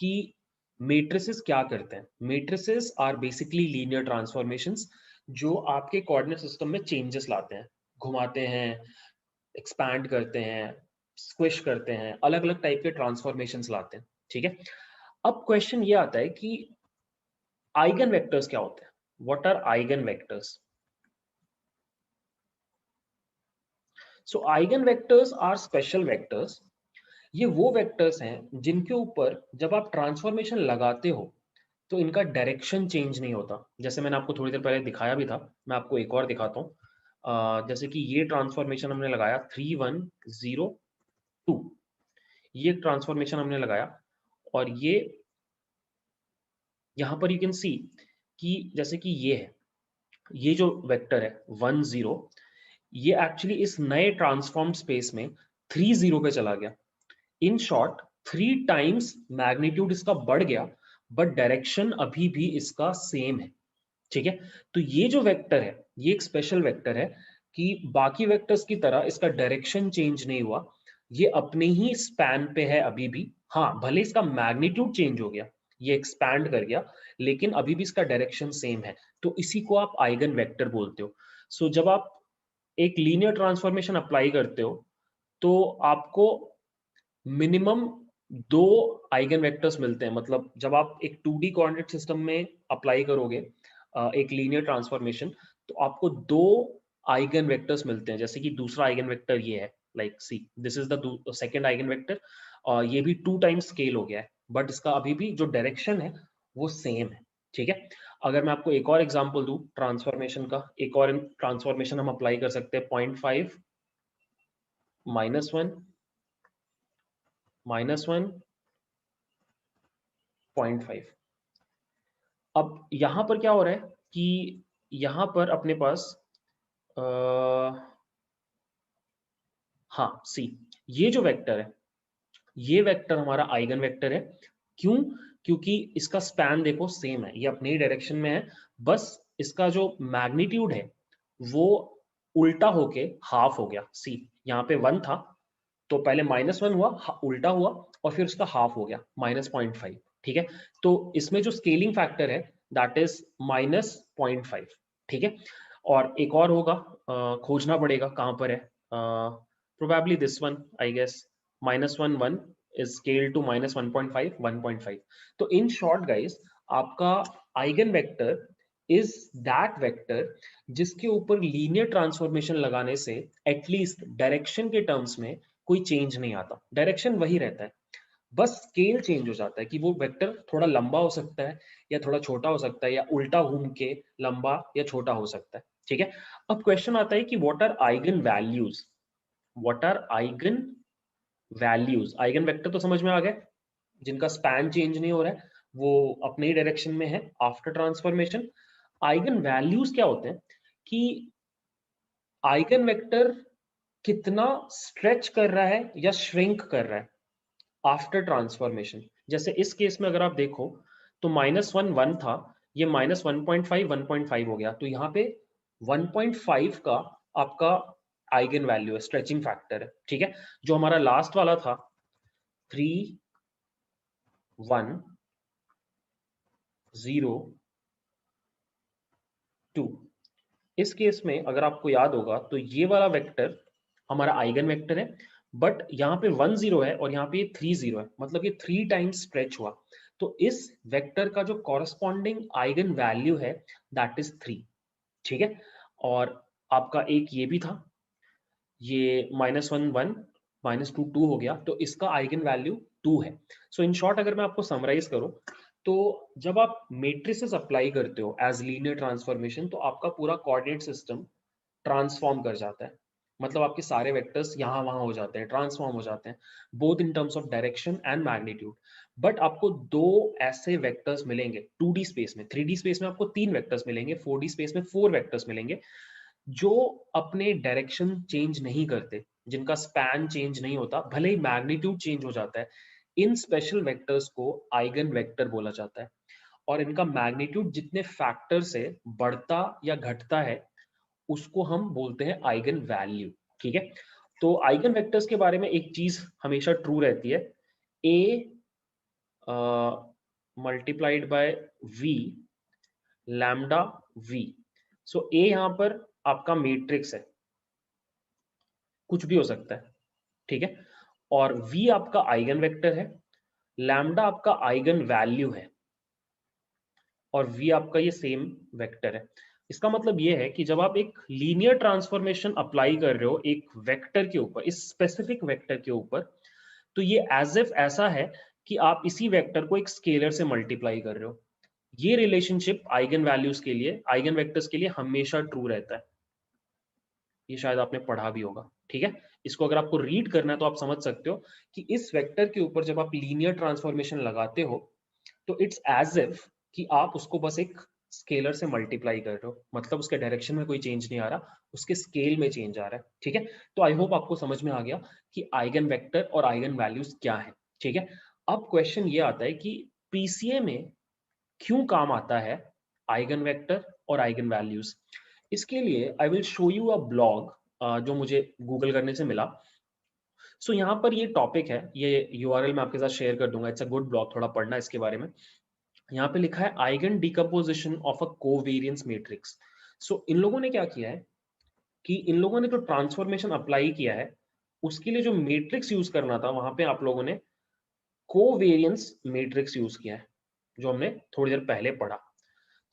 कि मैट्रिसेस क्या करते हैं। Matrices are basically linear transformations जो आपके कोऑर्डिनेट सिस्टम में चेंजेस लाते हैं, घुमाते हैं, एक्सपैंड करते हैं, स्क्विश करते हैं, अलग अलग टाइप के ट्रांसफॉर्मेशंस लाते हैं। ठीक है, अब क्वेश्चन ये आता है कि आइगन वेक्टर्स क्या होते हैं, what are eigen vectors. So eigen vectors are special vectors. ये वो वेक्टर्स हैं जिनके ऊपर जब आप ट्रांसफॉर्मेशन लगाते हो तो इनका डायरेक्शन चेंज नहीं होता। जैसे मैंने आपको थोड़ी देर पहले दिखाया भी था, मैं आपको एक और दिखाता हूँ। जैसे कि ये ट्रांसफॉर्मेशन हमने लगाया 3-1-0-2, ये ट्रांसफॉर्मेशन हमने लगाया, और ये यहाँ पर यू कैन सी कि जैसे कि ये है, ये जो वेक्टर है 1-0, ये एक्चुअली इस नए ट्रांसफॉर्म स्पेस में 3-0 पे चला गया। इन शॉर्ट 3 टाइम्स मैग्नीट्यूड इसका बढ़ गया, बट डायरेक्शन अभी भी इसका सेम है। ठीक है, तो ये जो वेक्टर है ये एक स्पेशल वेक्टर है कि बाकी वेक्टर्स की तरह इसका डायरेक्शन चेंज नहीं हुआ, ये अपने ही स्पैन पे है अभी भी। हाँ, भले इसका मैग्नीट्यूड चेंज हो गया, ये एक्सपैंड कर गया, लेकिन अभी भी इसका डायरेक्शन सेम है, तो इसी को आप आइगन वेक्टर बोलते हो। सो जब आप एक लीनियर ट्रांसफॉर्मेशन अप्लाई करते हो तो आपको मिनिमम दो आइगन वेक्टर्स मिलते हैं, मतलब जब आप एक 2D कोऑर्डिनेट सिस्टम में अप्लाई करोगे एक लीनियर ट्रांसफॉर्मेशन, तो आपको दो आइगन वेक्टर्स मिलते हैं। जैसे कि दूसरा आइगन वेक्टर ये है, like see this is the second eigen vector, ये भी 2 टाइम्स स्केल हो गया है, बट इसका अभी भी जो डायरेक्शन है वो सेम है। ठीक है, अगर मैं आपको एक और एग्जांपल दूं ट्रांसफॉर्मेशन का, एक और ट्रांसफॉर्मेशन हम अप्लाई कर सकते हैं, 0.5 -1 -1 0.5। अब यहां पर क्या हो रहा है कि यहां पर अपने पास आ, हाँ सी, ये जो वेक्टर है, ये वेक्टर हमारा आइगन वेक्टर है। क्यों? क्योंकि इसका स्पैन देखो सेम है, ये अपने ही डायरेक्शन में है, बस इसका जो मैग्नीट्यूड है वो उल्टा होके हाफ हो गया। सी यहाँ पे 1 था, तो पहले -1 हुआ, उल्टा हुआ, और फिर उसका हाफ हो गया -0.5। ठीक है, तो इसमें जो स्केलिंग फैक्टर है दैट इज -0.5। ठीक है, और एक और होगा, खोजना पड़ेगा कहां पर है, probably this one I guess, -1 1 is scaled to -1.5 1.5। तो इन शॉर्ट गाइस, आपका eigen vector is that vector जिसके ऊपर लीनियर ट्रांसफॉर्मेशन लगाने से एटलीस्ट डायरेक्शन के टर्म्स में कोई चेंज नहीं आता, डायरेक्शन वही रहता है, बस स्केल चेंज हो जाता है कि वो वेक्टर थोड़ा लंबा हो सकता है या थोड़ा छोटा हो सकता है, या उल्टा घूम के लंबा या छोटा हो सकता है। ठीक है, अब क्वेश्चन आता है कि what are eigen values, what are eigen values. Eigen vector तो समझ में आ गया, जिनका स्पैन चेंज नहीं हो रहा है, वो अपने ही डायरेक्शन में है आफ्टर ट्रांसफॉर्मेशन। आइगन वैल्यूज क्या होते हैं कि आइगन वेक्टर कितना स्ट्रेच कर रहा है या श्रिंक कर रहा है आफ्टर ट्रांसफॉर्मेशन। जैसे इस केस में अगर आप देखो तो -1 1 था, ये -1.5 1.5 हो गया, तो यहाँ पे 1.5 का आपका आइगन वैल्यू है, स्ट्रेचिंग फैक्टर है। ठीक है, जो हमारा लास्ट वाला था 3 1 0 2, इस केस में अगर आपको याद होगा तो ये वाला वेक्टर हमारा आइगन वेक्टर है, बट यहाँ पे 1 0 है और यहाँ पे 3 0 है, मतलब ये 3 टाइम्स स्ट्रेच हुआ। तो इस वेक्टर का जो कॉरस्पॉन्डिंग आइगन वैल्यू है दैट इज 3। ठीक है, और आपका एक ये भी था, ये -1 1 -2 2 हो गया, तो इसका आइगन वैल्यू 2 है। सो इन शॉर्ट अगर मैं आपको समराइज करूं, तो जब आप मेट्रिसेस अप्लाई करते हो एज लीनियर ट्रांसफॉर्मेशन, तो आपका पूरा कोऑर्डिनेट सिस्टम ट्रांसफॉर्म कर जाता है, मतलब आपके सारे वेक्टर्स यहाँ वहां हो जाते हैं, ट्रांसफॉर्म हो जाते हैं, both in terms of direction and magnitude. But आपको दो ऐसे वेक्टर्स मिलेंगे 2D स्पेस में, 3D स्पेस में आपको 3 वेक्टर्स मिलेंगे, 4D स्पेस में 4 वेक्टर्स मिलेंगे, जो अपने डायरेक्शन चेंज नहीं करते, जिनका स्पैन चेंज नहीं होता, भले ही मैग्नीट्यूड चेंज हो जाता है। इन स्पेशल वेक्टर्स को आइगन वेक्टर बोला जाता है, और इनका मैग्नीट्यूड जितने फैक्टर से बढ़ता या घटता है उसको हम बोलते हैं आइगन वैल्यू। ठीक है, तो आइगन वेक्टर्स के बारे में एक चीज हमेशा ट्रू रहती है, A multiplied by V lambda V. So A यहां पर आपका मैट्रिक्स है, कुछ भी हो सकता है। ठीक है, और v आपका आइगन वेक्टर है, लैम्डा आपका आइगन वैल्यू है, और v आपका ये सेम वेक्टर है। इसका मतलब ये है कि जब आप एक लीनियर ट्रांसफॉर्मेशन अप्लाई कर रहे हो एक वेक्टर के ऊपर, इस स्पेसिफिक वेक्टर के ऊपर, तो ये एज इफ ऐसा है कि आप इसी वेक्टर को एक स्केलर से मल्टीप्लाई कर रहे हो। ये रिलेशनशिप आइगन वैल्यूज के लिए, आइगन वेक्टर्स के लिए हमेशा ट्रू रहता है। ये शायद आपने पढ़ा भी होगा। ठीक है, इसको अगर आपको रीड करना है तो आप समझ सकते हो कि इस वेक्टर के ऊपर जब आप लीनियर ट्रांसफॉर्मेशन लगाते हो, तो इट्स एज इफ कि आप उसको बस एक स्केलर से मल्टीप्लाई कर रहे हो, मतलब उसके डायरेक्शन में कोई चेंज नहीं आ रहा, उसके स्केल में चेंज आ रहा है। ठीक है, तो आई होप आपको समझ में आ गया कि आइगन वेक्टर और आइगन वैल्यूज क्या है। ठीक है, अब क्वेश्चन ये आता है कि पीसीए में क्यों काम आता है आइगन वेक्टर और आइगन वैल्यूज। इसके लिए I will show you a blog जो मुझे गूगल करने से मिला। सो यहाँ पर ये टॉपिक है, ये यूआरएल मैं आपके साथ शेयर कर दूंगा, इट्स अ गुड ब्लॉग, थोड़ा पढ़ना इसके बारे में। यहाँ पे लिखा है eigen decomposition of a covariance matrix. So इन लोगों ने क्या किया है कि इन लोगों ने जो ट्रांसफॉर्मेशन अप्लाई किया है उसके लिए जो मैट्रिक्स यूज करना था, वहां पे आप लोगों ने कोवेरियंस मैट्रिक्स यूज किया है, जो हमने थोड़ी देर पहले पढ़ा।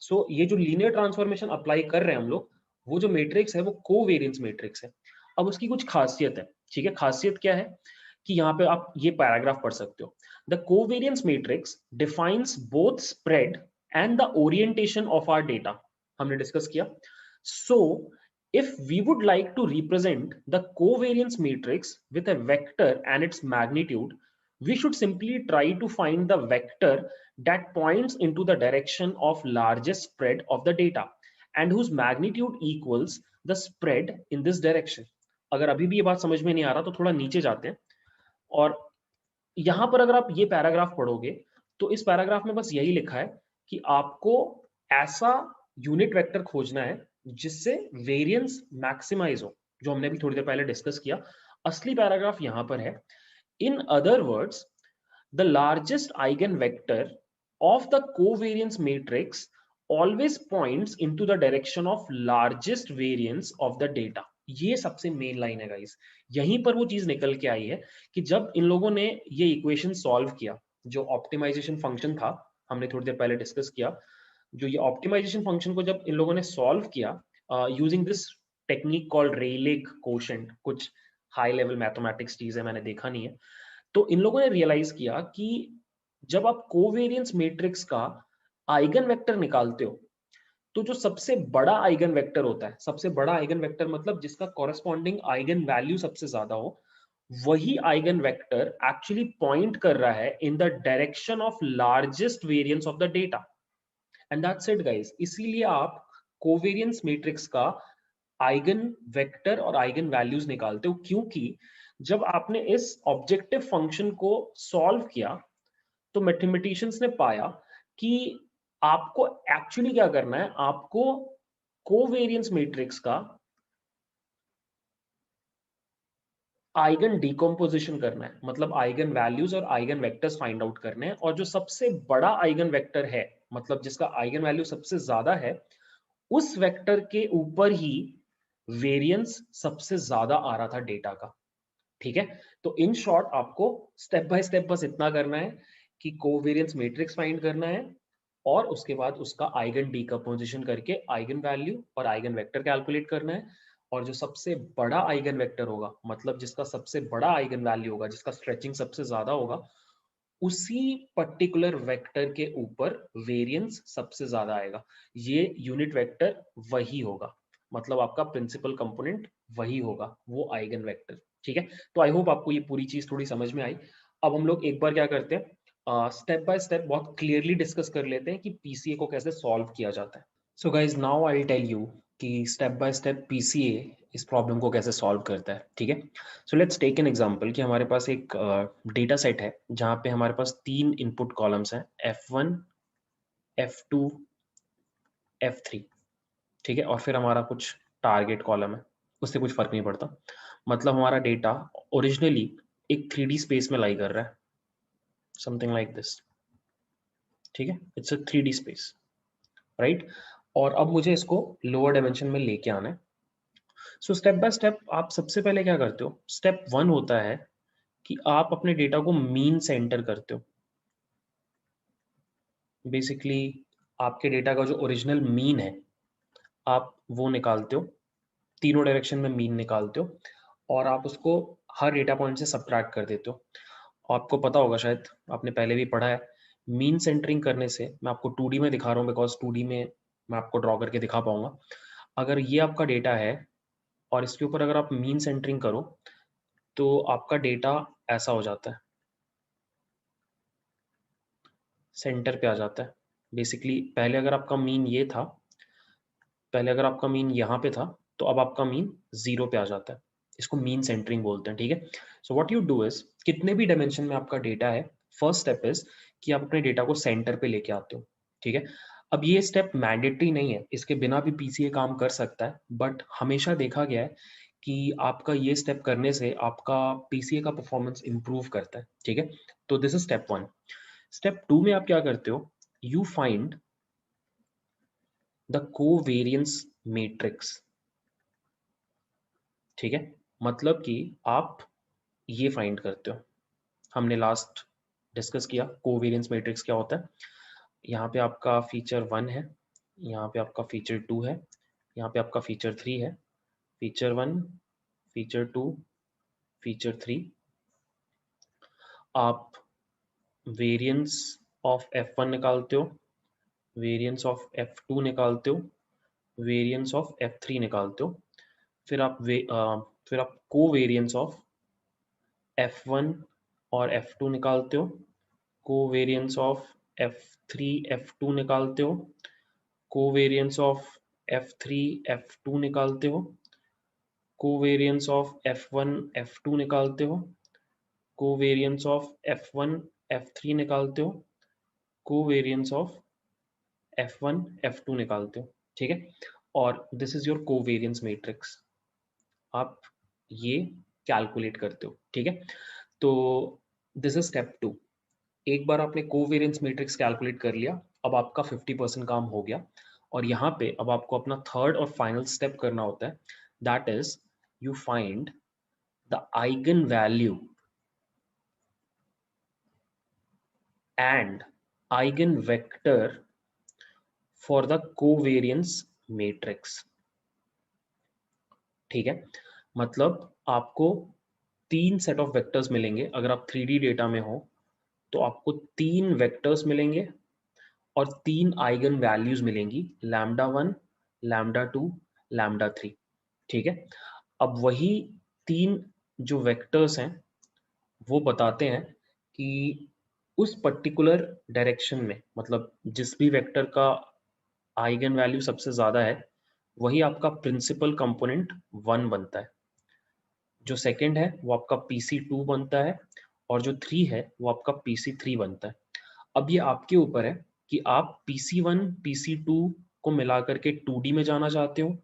सो ये जो लीनियर ट्रांसफॉर्मेशन अप्लाई कर रहे हैं हम लोग, वो जो मैट्रिक्स है वो कोवेरियंस मैट्रिक्स है। अब उसकी कुछ खासियत है, ठीक है। खासियत क्या है कि यहाँ पे आप ये पैराग्राफ पढ़ सकते हो। The covariance matrix defines both spread and the orientation of our data, हमने डिस्कस किया। So if we would like to represent the covariance matrix with a vector and its magnitude, we should simply try to find the vector that points into the direction of largest spread of the data and whose magnitude equals the spread in this direction. अगर अभी भी ये बात समझ में नहीं आ रहा तो थोड़ा नीचे जाते हैं, और यहां पर अगर आप ये पैराग्राफ पढ़ोगे तो इस पैराग्राफ में बस यही लिखा है कि आपको ऐसा यूनिट वेक्टर खोजना है जिससे वेरिएंस मैक्सिमाइज हो, जो हमने भी थोड़ी देर पहले डिस्कस किया। असली पैराग्राफ यहां पर है। In other words, the largest eigen vector of the covariance matrix always points into the direction of largest variance of the data। ये सबसे मेन लाइन है गाइस। यहीं पर वो चीज निकल के आई है कि जब इन लोगों ने ये इक्वेशन सॉल्व किया, जो ऑप्टिमाइजेशन फंक्शन था, हमने थोड़ी देर पहले डिस्कस किया, जो ये ऑप्टिमाइजेशन फंक्शन को जब इन लोगों ने सॉल्व किया using this technique called Rayleigh quotient, कुछ हाई लेवल मैथमेटिक्स चीज है, मैंने देखा नहीं है, तो इन लोगों ने रियलाइज किया कि जब आप कोवेरियंस मैट्रिक्स का आइगन वेक्टर निकालते हो, तो जो सबसे बड़ा आइगन वेक्टर होता है, सबसे बड़ा आइगन वेक्टर मतलब जिसका कॉरेस्पॉन्डिंग आइगन वैल्यू सबसे ज्यादा हो, वही आइगन वेक्टर एक्चुअली पॉइंट कर रहा है in the direction of largest variance of the data, and that's it guys. इसीलिए आप कोवेरियंस मैट्रिक्स का आइगन वेक्टर और आइगन वैल्यूज निकालते हो, क्योंकि जब आपने इस ऑब्जेक्टिव फंक्शन को सॉल्व किया तो मैथमेटिशियंस ने पाया कि आपको एक्चुअली क्या करना है, आपको कोवेरियंस मैट्रिक्स का आइगन डिकम्पोजिशन करना है, मतलब आइगन वैल्यूज और आइगन वेक्टर्स फाइंड आउट करने हैं, और जो सबसे बड़ा आइगन वेक्टर है, मतलब जिसका आइगन वैल्यू सबसे ज्यादा है, उस वेक्टर के ऊपर ही वेरिएंस सबसे ज्यादा आ रहा था डेटा का, ठीक है। तो इन शॉर्ट आपको स्टेप बाय स्टेप बस इतना करना है कि कोवेरियंस मैट्रिक्स फाइंड करना है, और उसके बाद उसका आइगन डिकम्पोजिशन करके आइगन वैल्यू और आइगन वेक्टर कैलकुलेट करना है, और जो सबसे बड़ा आइगन वेक्टर होगा, मतलब जिसका सबसे बड़ा आइगन वैल्यू होगा, जिसका स्ट्रेचिंग सबसे ज्यादा होगा, उसी पर्टिकुलर वेक्टर के ऊपर वेरिएंस सबसे ज्यादा आएगा। ये यूनिट वेक्टर वही होगा, मतलब आपका प्रिंसिपल कंपोनेंट वही होगा, वो आइगन वेक्टर, ठीक है। तो आई होप आपको ये पूरी चीज थोड़ी समझ में आई। अब हम लोग एक बार क्या करते हैं, स्टेप बाय स्टेप बहुत क्लियरली डिस्कस कर लेते हैं कि पीसीए को कैसे सॉल्व किया जाता है। So guys now I tell you कि स्टेप बाय स्टेप पीसीए इस प्रॉब्लम को कैसे सॉल्व करता है, ठीक है। So let's take an example कि हमारे पास एक डेटा सेट है जहाँ पे हमारे पास 3 इनपुट कॉलम्स हैं, F1, F2, F3, ठीक है, और फिर हमारा कुछ टारगेट कॉलम है, उससे कुछ फर्क नहीं पड़ता। मतलब हमारा डेटा ओरिजिनली एक 3D स्पेस में लाई कर रहा है, समथिंग लाइक दिस, ठीक है, it's a 3D space, right. और अब मुझे इसको लोअर डायमेंशन में लेके आना है। सो स्टेप बाय स्टेप आप सबसे पहले क्या करते हो, स्टेप 1 होता है कि आप अपने डेटा को मीन से एंटर करते हो। बेसिकली आपके डेटा का जो ओरिजिनल मीन है, आप वो निकालते हो, तीनों डायरेक्शन में मीन निकालते हो, और आप उसको हर डेटा पॉइंट से सब्ट्रैक्ट कर देते हो। आपको पता होगा, शायद आपने पहले भी पढ़ा है, मीन सेंटरिंग करने से, मैं आपको 2D में दिखा रहा हूँ बिकॉज 2D में मैं आपको ड्रॉ करके दिखा पाऊंगा। अगर ये आपका डेटा है और इसके ऊपर अगर आप मीन सेंटरिंग करो तो आपका डेटा ऐसा हो जाता है, सेंटर पे आ जाता है। बेसिकली पहले अगर आपका मीन ये था, पहले अगर आपका मीन यहाँ पे था, तो अब आपका मीन 0 पे आ जाता है। इसको मीन सेंटरिंग बोलते हैं, ठीक है। So what you do is, कितने भी डायमेंशन में आपका डेटा है, फर्स्ट स्टेप इज कि आप अपने डेटा को सेंटर पे लेके आते हो, ठीक है। अब ये स्टेप मैंडेटरी नहीं है, इसके बिना भी पीसीए काम कर सकता है, बट हमेशा देखा गया है कि आपका ये स्टेप करने से आपका पीसीए का परफॉर्मेंस इंप्रूव करता है, ठीक है। तो दिस इज स्टेप 1। स्टेप 2 में आप क्या करते हो, you find the covariance matrix, ठीक है। मतलब कि आप ये फाइंड करते हो, हमने लास्ट डिस्कस किया कोवेरियंस मैट्रिक्स क्या होता है। यहाँ पे आपका फीचर 1 है, यहाँ पे आपका फीचर 2 है, यहाँ पे आपका फीचर 3 है। Feature 1, feature 2, feature 3। आप वेरिएंस ऑफ F1 निकालते हो, वेरिएंस ऑफ F2 निकालते हो, वेरिएंस ऑफ F3 निकालते हो। फिर आप कोवेरियंस ऑफ F1 और F2 निकालते हो, कोवेरियंस ऑफ F3 F2 निकालते हो, कोवेरियंस ऑफ F3 F2 निकालते हो, कोवेरियंस ऑफ F1 F2 निकालते हो, कोवेरियंस ऑफ F1 F3 निकालते हो, कोवेरियंस ऑफ F1 F2 निकालते हो। ठीक है, और this is your covariance matrix. आप ये कैलकुलेट करते हो। ठीक है, तो दिस इज स्टेप 2। एक बार आपने कोवेरियंस मैट्रिक्स कैलकुलेट कर लिया, अब आपका 50% काम हो गया। और यहाँ पे अब आपको अपना थर्ड और फाइनल स्टेप करना होता है, that is you find the eigen value and eigen vector for the covariance matrix. ठीक है, मतलब आपको 3 सेट ऑफ वेक्टर्स मिलेंगे। अगर आप 3D डेटा में हो तो आपको 3 वेक्टर्स मिलेंगे और 3 आइगन वैल्यूज मिलेंगी, λ1, λ2, λ3। ठीक है, अब वही 3 जो वेक्टर्स हैं वो बताते हैं कि उस पर्टिकुलर डायरेक्शन में, मतलब जिस भी वेक्टर का आइगन वैल्यू सबसे ज्यादा है वही आपका प्रिंसिपल कंपोनेंट 1 बनता है, जो सेकंड है वो आपका PC2 बनता है, और जो 3 है वो आपका PC3 बनता है। अब ये आपके ऊपर है कि आप PC1 PC2 को मिला करके 2D में जाना चाहते हो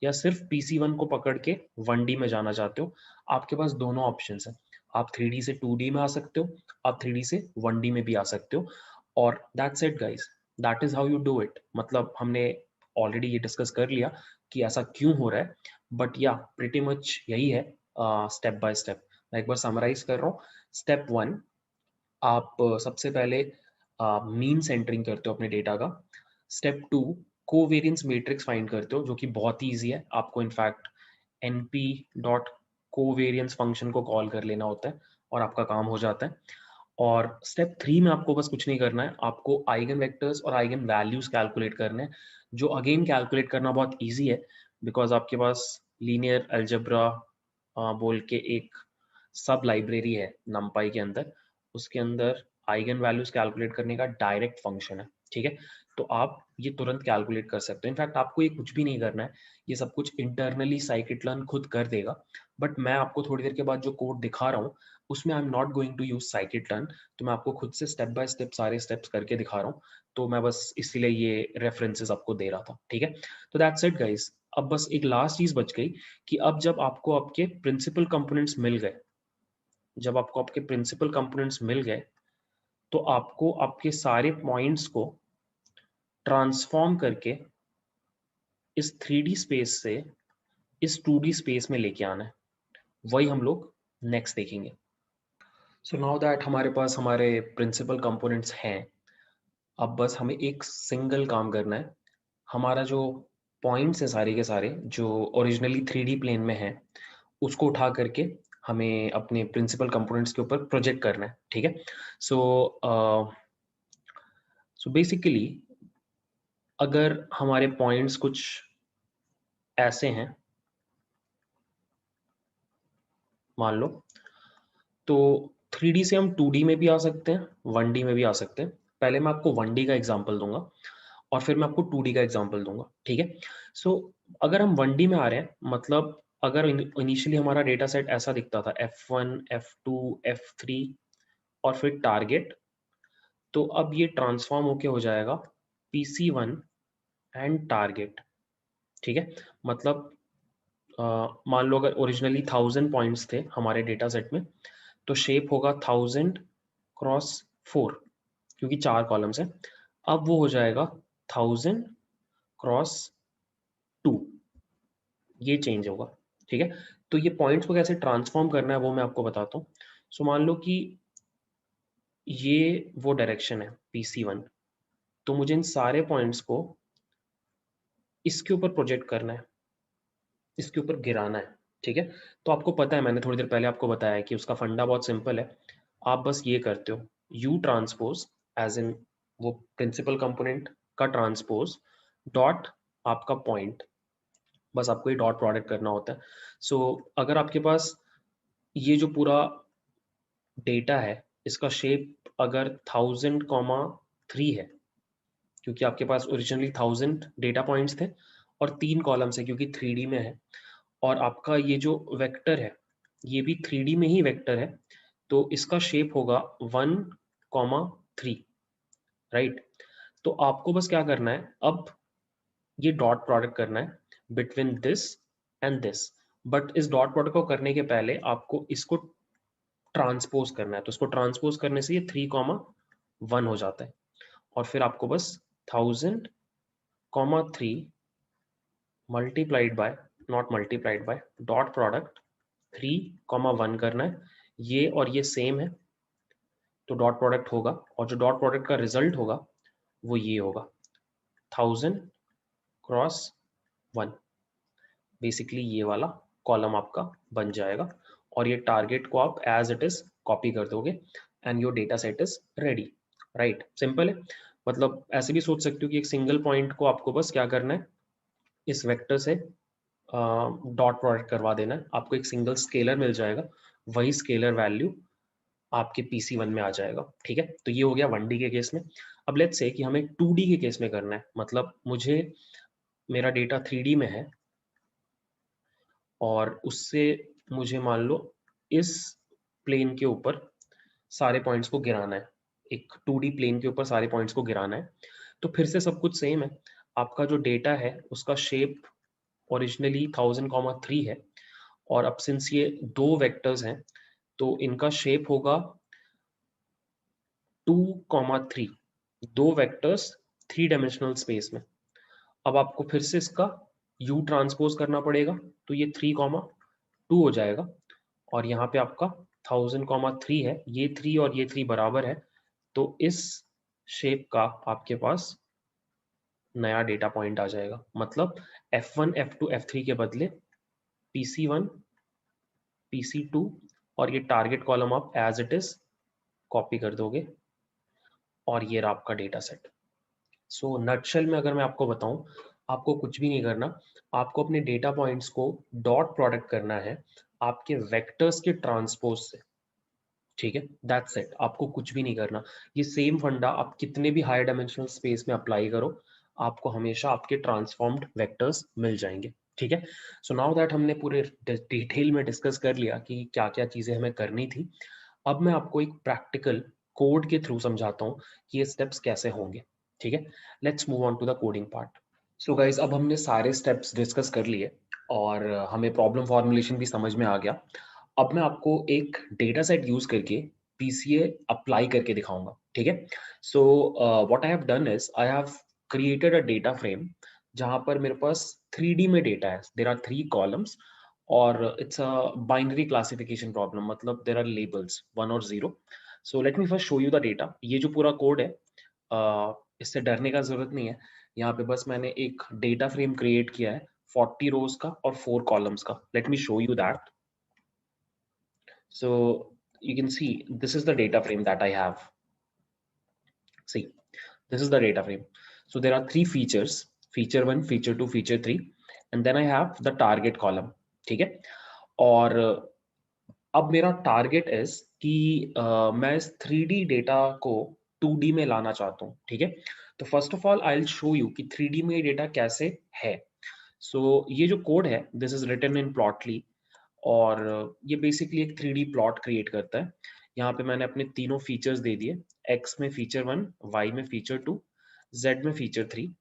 या सिर्फ PC1 को पकड़ के 1D में जाना चाहते हो। आपके पास दोनों ऑप्शंस हैं, आप 3D से 2D में आ सकते हो, आप 3D से 1D में भी आ सकते हो। और that's it guys, that is how you do it. मतलब हमने ऑलरेडी ये डिस्कस कर लिया कि ऐसा क्यों हो रहा है, बट या प्रिटी मच यही है स्टेप बाय स्टेप। मैं एक बार समराइज कर रहा हूँ। स्टेप 1, आप सबसे पहले मीन सेंटरिंग करते हो अपने डेटा का। स्टेप 2, कोवेरियंस मैट्रिक्स फाइंड करते हो, जो कि बहुत ही ईजी है। आपको in fact np dot covariance function को कॉल कर लेना होता है और आपका काम हो जाता है। और स्टेप 3 में आपको बस कुछ नहीं करना है, आपको आइगन वेक्टर्स और आइगन वैल्यूज कैलकुलेट करने हैं, जो अगेन कैलकुलेट करना बहुत ईजी है बिकॉज आपके पास लीनियर अलजेब्रा बोल के एक सब लाइब्रेरी है numpy के अंदर, उसके अंदर आइगन वैल्यूज कैलकुलेट करने का डायरेक्ट फंक्शन है। ठीक है, तो आप ये तुरंत कैलकुलेट कर सकते हो। इनफैक्ट आपको ये कुछ भी नहीं करना है, ये सब कुछ इंटरनली scikit-learn खुद कर देगा। बट मैं आपको थोड़ी देर के बाद जो कोड दिखा रहा हूँ उसमें I am not going to use scikit-learn, तो मैं आपको खुद से स्टेप बाय स्टेप सारे स्टेप्स करके दिखा रहा हूँ। तो मैं बस इसीलिए ये रेफरेंसेस आपको दे रहा था। ठीक है, तो दैट्स इट गाइस। अब बस एक लास्ट चीज बच गई कि अब जब आपको आपके प्रिंसिपल कंपोनेंट्स मिल गए, जब आपको आपके प्रिंसिपल कंपोनेंट्स मिल गए, तो आपको आपके सारे पॉइंट्स को ट्रांसफॉर्म करके इस 3D स्पेस से इस 2D स्पेस में लेके आना है। वही हम लोग नेक्स्ट देखेंगे। सो नाउ दैट हमारे पास हमारे प्रिंसिपल कंपोनेंट्स हैं, अब बस हमें एक सिंगल काम करना है। हमारा जो पॉइंट्स है सारे के सारे जो ओरिजिनली 3D प्लेन में है, उसको उठा करके हमें अपने प्रिंसिपल कंपोनेंट्स के ऊपर प्रोजेक्ट करना है। ठीक है, सो बेसिकली अगर हमारे पॉइंट्स कुछ ऐसे हैं, मान लो, तो 3D से हम 2D में भी आ सकते हैं, 1D में भी आ सकते हैं। पहले मैं आपको 1D का एग्जांपल दूंगा और फिर मैं आपको 2D का एग्जांपल दूंगा। ठीक है, सो अगर हम 1D में आ रहे हैं, मतलब अगर इनिशियली हमारा डेटा सेट ऐसा दिखता था F1 F2 F3 और फिर टारगेट, तो अब ये ट्रांसफॉर्म होके हो जाएगा PC1 एंड टारगेट। ठीक है, मतलब मान लो अगर ओरिजिनली 1000 पॉइंट्स थे हमारे डेटा सेट में, तो शेप होगा 1000 क्रॉस 4, क्योंकि 4 कॉलम्स हैं। अब वो हो जाएगा 1000 क्रॉस 2, ये चेंज होगा। ठीक है, तो ये पॉइंट्स को कैसे ट्रांसफॉर्म करना है वो मैं आपको बताता हूँ। सो मान लो कि ये वो डायरेक्शन है PC1, तो मुझे इन सारे पॉइंट्स को इसके ऊपर प्रोजेक्ट करना है, इसके ऊपर गिराना है, ठीक है। तो आपको पता है, मैंने थोड़ी देर पहले आपको बताया कि उसका फंडा बहुत सिंपल है। आप बस ये करते हो, यू ट्रांसपोज एज इन वो प्रिंसिपल कंपोनेंट का ट्रांसपोज डॉट आपका पॉइंट, बस आपको ये डॉट प्रोडक्ट करना होता है। सो अगर आपके पास ये जो पूरा डेटा है, इसका शेप अगर 1000,3 है, क्योंकि आपके पास ओरिजिनली 1000 डेटा पॉइंट्स थे और 3 कॉलम्स है क्योंकि 3D में है, और आपका ये जो वेक्टर है ये भी 3D में ही वेक्टर है, तो इसका शेप होगा 1,3, राइट। तो आपको बस क्या करना है, अब ये डॉट प्रोडक्ट करना है between this and this, but इस डॉट प्रोडक्ट को करने के पहले आपको इसको ट्रांसपोज करना है, तो इसको ट्रांसपोज करने से ये 3,1 हो जाता है, और फिर आपको बस 1000,3 multiplied by, not multiplied by, dot product 3,1 करना है। ये और ये सेम है, तो डॉट प्रोडक्ट होगा, और जो डॉट प्रोडक्ट का रिजल्ट होगा वो ये होगा 1000 क्रॉस 1, बेसिकली ये वाला कॉलम आपका बन जाएगा, और ये टारगेट को आप एज इट इज कॉपी कर दोगे and your data set is ready, right. Simple है, मतलब ऐसे भी सोच सकते हो कि एक सिंगल पॉइंट को आपको बस क्या करना है, इस वेक्टर से डॉट प्रोडक्ट करवा देना है, आपको एक सिंगल स्केलर मिल जाएगा, वही स्केलर वैल्यू आपके PC1 में आ जाएगा, ठीक है। तो ये हो गया 1D के केस में। अब लेट्स से कि हमें 2D के केस में करना है, मतलब मुझे मेरा डेटा 3D में है और उससे मुझे मान लो इस प्लेन के ऊपर सारे पॉइंट्स को गिराना है, एक 2D प्लेन के ऊपर सारे पॉइंट्स को गिराना है। तो फिर से सब कुछ सेम है, आपका जो डेटा है उसका शेप ओरिजिनली 1000,3 है, और अब सिंस ये दो वेक्टर्स हैं तो इनका शेप होगा 2,3, दो वेक्टर्स 3 डायमेंशनल स्पेस में। अब आपको फिर से इसका U ट्रांसपोज करना पड़ेगा, तो ये 3,2 हो जाएगा, और यहाँ पे आपका 1000,3 है, ये 3 और ये 3 बराबर है, तो इस शेप का आपके पास नया डेटा पॉइंट आ जाएगा। मतलब F1 F2 F3 के बदले PC1 PC2, और ये टारगेट कॉलम आप एज इट इज कॉपी कर दोगे, और ये रहा आपका डेटा सेट। सो नटशेल में अगर मैं आपको बताऊं, आपको कुछ भी नहीं करना, आपको अपने डेटा पॉइंट्स को डॉट प्रोडक्ट करना है आपके वेक्टर्स के ट्रांसपोज से, ठीक है। दैट्स इट, आपको कुछ भी नहीं करना। ये सेम फंडा आप कितने भी हायर डायमेंशनल स्पेस में अप्लाई करो, आपको हमेशा आपके ट्रांसफॉर्म्ड वेक्टर्स मिल जाएंगे, ठीक है। सो नाउ दैट हमने पूरे डिटेल में डिस्कस कर लिया कि क्या क्या चीजें हमें करनी थी, अब मैं आपको एक प्रैक्टिकल कोड के थ्रू समझाता हूँ कि ये स्टेप्स कैसे होंगे, ठीक है। Let's move on to the coding part. So guys, अब हमने सारे स्टेप्स डिस्कस कर लिए और हमें प्रॉब्लम फॉर्मुलेशन भी समझ में आ गया। अब मैं आपको एक डेटा सेट यूज करके PCA अप्लाई करके दिखाऊंगा, ठीक है। So what I have done is I have created a data frame जहां पर मेरे पास 3D में डेटा है, देयर आर 3 कॉलम्स, और it's a binary classification problem, मतलब देयर आर लेबल्स 1 और 0। So let me first show you the data. ये जो पूरा कोड है, इससे डरने का जरूरत नहीं है। यहाँ पे बस मैंने एक डेटा फ्रेम क्रिएट किया है 40 रोज का और 4 कॉलम्स का। Let me show you that. So you can see this is the data frame that I have. See, this is the data frame. So there are 3 features: feature 1, feature 2, feature 3, and then I have the target column, ठीक है। और अब मेरा target is कि मैं इस 3D data को 2D में लाना चाहता हूँ, ठीक है। तो first of all I will show you कि 3D में ये डेटा कैसे है। सो ये जो कोड है, this is written in Plotly, और ये बेसिकली एक 3D प्लॉट क्रिएट करता है। यहाँ पे मैंने अपने तीनों फीचर्स दे दिए, X में फीचर 1, Y में फीचर 2, Z में फीचर 3,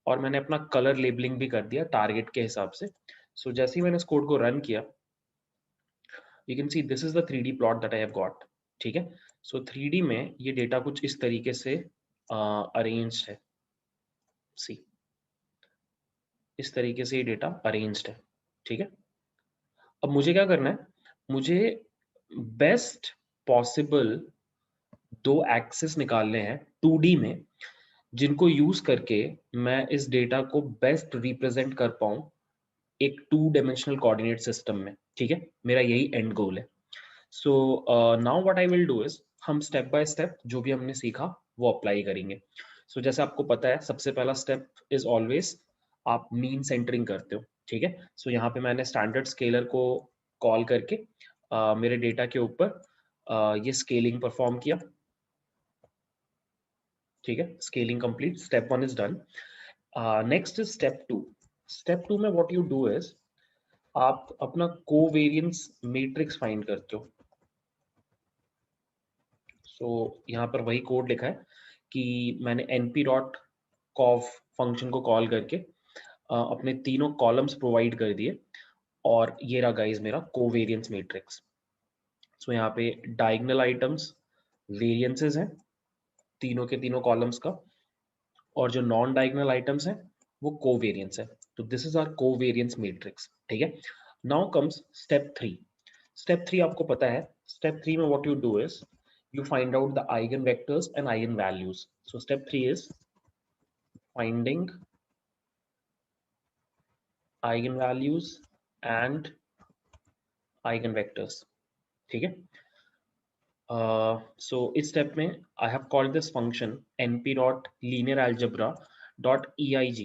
और मैंने अपना कलर लेबलिंग भी कर दिया टारगेट के हिसाब से। सो जैसे ही मैंने इस कोड को रन किया, you can see this is the 3D plot that I have got, ठीक है। सो 3D में ये डेटा कुछ इस तरीके से अरेंज्ड है। सी, इस तरीके से ये डेटा अरेंज्ड है, ठीक है। अब मुझे क्या करना है, मुझे बेस्ट पॉसिबल दो एक्सिस निकालने हैं 2D में, जिनको यूज करके मैं इस डेटा को बेस्ट रिप्रेजेंट कर पाऊं एक 2 डायमेंशनल कोऑर्डिनेट सिस्टम में। ठीक है, मेरा यही एंड गोल है। So now what I will do is, हम स्टेप बाय स्टेप जो भी हमने सीखा वो अप्लाई करेंगे। सो जैसे आपको पता है, सबसे पहला स्टेप इज ऑलवेज आप मीन सेंटरिंग करते हो। ठीक है, सो यहाँ पे मैंने स्टैंडर्ड स्केलर को कॉल करके मेरे डेटा के ऊपर ये स्केलिंग परफॉर्म किया। ठीक है, scaling complete, step 1 is done. Next is step 2। Step 2 में व्हाट यू डू इज, आप अपना कोवेरियंस मैट्रिक्स फाइंड करते हो। सो यहाँ पर वही कोड लिखा है कि मैंने np.cov फंक्शन को कॉल करके अपने तीनों कॉलम्स प्रोवाइड कर दिए, और ये रहा गाइस मेरा कोवेरियंस मैट्रिक्स। सो यहाँ पे डायगोनल आइटम्स वेरिएंसेस हैं तीनों के तीनों कॉलम्स का, और जो नॉन डायगोनल आइटम्स हैं वो कोवेरियंस है। तो this is our covariance matrix. ठीक है, नाउ कम्स स्टेप 3। स्टेप 3 आपको पता है, स्टेप 3 में what you do is you find out the eigenvectors and eigenvalues. So step 3 is finding eigenvalues and eigenvectors. ठीक है, so इस step में I have called this function np.linearalgebra.eig.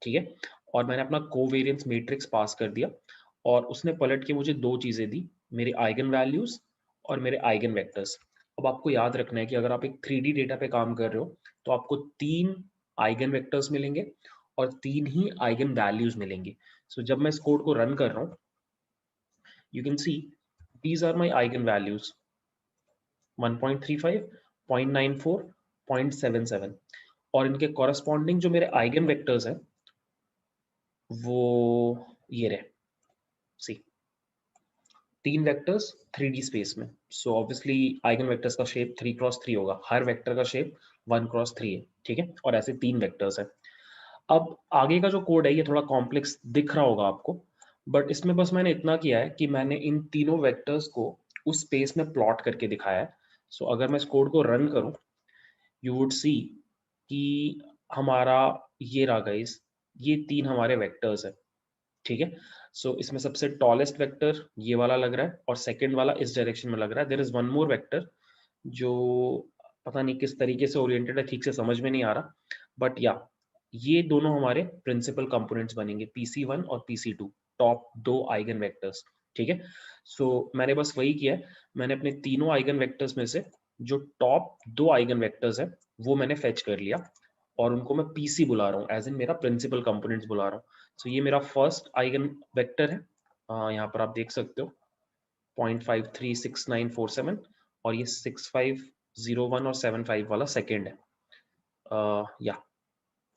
ठीक है, और मैंने अपना कोवेरियंस मैट्रिक्स पास कर दिया, और उसने पलट के मुझे दो चीजें दी, मेरे आइगन वैल्यूज और मेरे आइगन वेक्टर्स। अब आपको याद रखना है कि अगर आप एक 3D डेटा पे काम कर रहे हो तो आपको 3 आइगन वेक्टर्स मिलेंगे और 3 ही आइगन वैल्यूज मिलेंगे। सो जब मैं इस कोड को रन कर रहा हूँ, you can see these are my eigen values 1.35, 0.94, 0.77, और इनके कॉरेस्पॉन्डिंग जो मेरे आइगन वेक्टर्स हैं वो ये रहे, सी 3 वेक्टर्स 3D स्पेस में। सो ऑब्वियसली आइगन वेक्टर्स का शेप 3x3 होगा, हर वेक्टर का शेप 1x3 है। ठीक है, और ऐसे 3 वेक्टर्स है। अब आगे का जो कोड है ये थोड़ा कॉम्प्लेक्स दिख रहा होगा आपको, बट इसमें बस मैंने इतना किया है कि मैंने इन तीनों वेक्टर्स को उस स्पेस में प्लॉट करके दिखाया है। सो अगर मैं इस कोड को रन करूं, यू वुड सी कि हमारा ये रहा गाइस, ये 3 हमारे वेक्टर्स है। ठीक है, सो इसमें सबसे टॉलेस्ट वेक्टर ये वाला लग रहा है, और सेकंड वाला इस डायरेक्शन में लग रहा है। There is one more vector जो पता नहीं किस तरीके से ओरिएंटेड है, ठीक से समझ में नहीं आ रहा, बट या ये दोनों हमारे प्रिंसिपल कंपोनेंट्स बनेंगे, PC1 और PC2, टॉप 2 आइगन वेक्टर्स। ठीक है, सो मैंने बस वही किया है, मैंने अपने तीनों आइगन वेक्टर्स में से जो टॉप 2 आइगन वेक्टर्स है वो मैंने फेच कर लिया, और उनको मैं PC बुला रहा हूँ, एज इन मेरा प्रिंसिपल कंपोनेंट्स बुला रहा हूँ। सो ये मेरा फर्स्ट आइगन वेक्टर है, यहाँ पर आप देख सकते हो 0.536947, और ये 6501 और 75 वाला सेकेंड है। या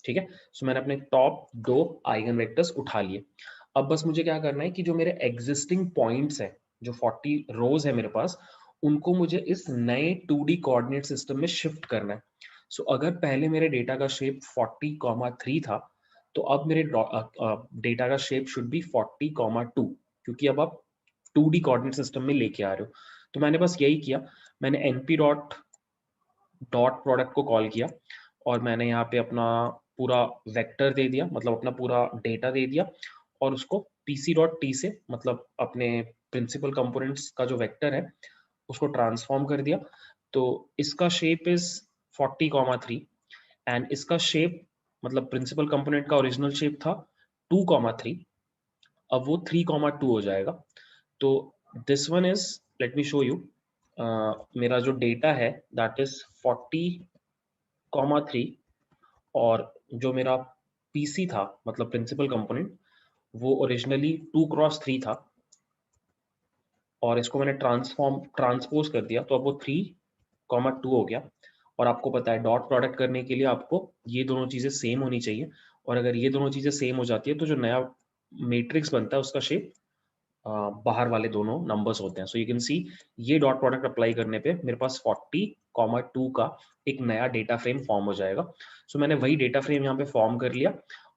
ठीक है, सो मैंने अपने टॉप 2 आइगन वेक्टर्स उठा लिए। अब बस मुझे क्या करना है कि जो मेरे एग्जिस्टिंग पॉइंट्स हैं, जो 40 रोज है मेरे पास, उनको मुझे इस नए 2D कोऑर्डिनेट सिस्टम में शिफ्ट करना है। सो अगर पहले मेरे डेटा का शेप 40,3 था, तो अब मेरे डेटा का शेप शुड बी 40,2, क्योंकि अब आप 2D कोऑर्डिनेट सिस्टम में लेके आ रहे हो। तो मैंने बस यही किया, मैंने np.dot प्रोडक्ट को कॉल किया, और मैंने यहाँ पे अपना पूरा वेक्टर दे दिया, मतलब अपना पूरा डेटा दे दिया, और उसको pc.t से, मतलब अपने प्रिंसिपल कंपोनेंट्स का जो वेक्टर है उसको ट्रांसफॉर्म कर दिया। तो इसका शेप इज 40,3, एंड इसका शेप, मतलब प्रिंसिपल कंपोनेंट का ओरिजिनल शेप था 2,3, अब वो 3,2 हो जाएगा। तो this one is, let me show you, मेरा जो डेटा है दैट इज 40,3, और जो मेरा PC था, मतलब प्रिंसिपल कंपोनेंट, वो ओरिजिनली 2x3 था, और इसको मैंने ट्रांसपोज कर दिया, तो अब वो 3,2 हो गया। और आपको पता है डॉट प्रोडक्ट करने के लिए आपको ये दोनों चीजें सेम होनी चाहिए, और अगर ये दोनों चीजें सेम हो जाती है तो जो नया मैट्रिक्स बनता है उसका शेप बाहर वाले दोनों नंबर्स होते हैं। सो यू कैन सी ये डॉट प्रोडक्ट अप्लाई करने पे मेरे पास 40,2 का एक नया डेटा फ्रेम फॉर्म हो जाएगा। सो मैंने वही डेटा फ्रेम यहाँ पे फॉर्म कर लिया,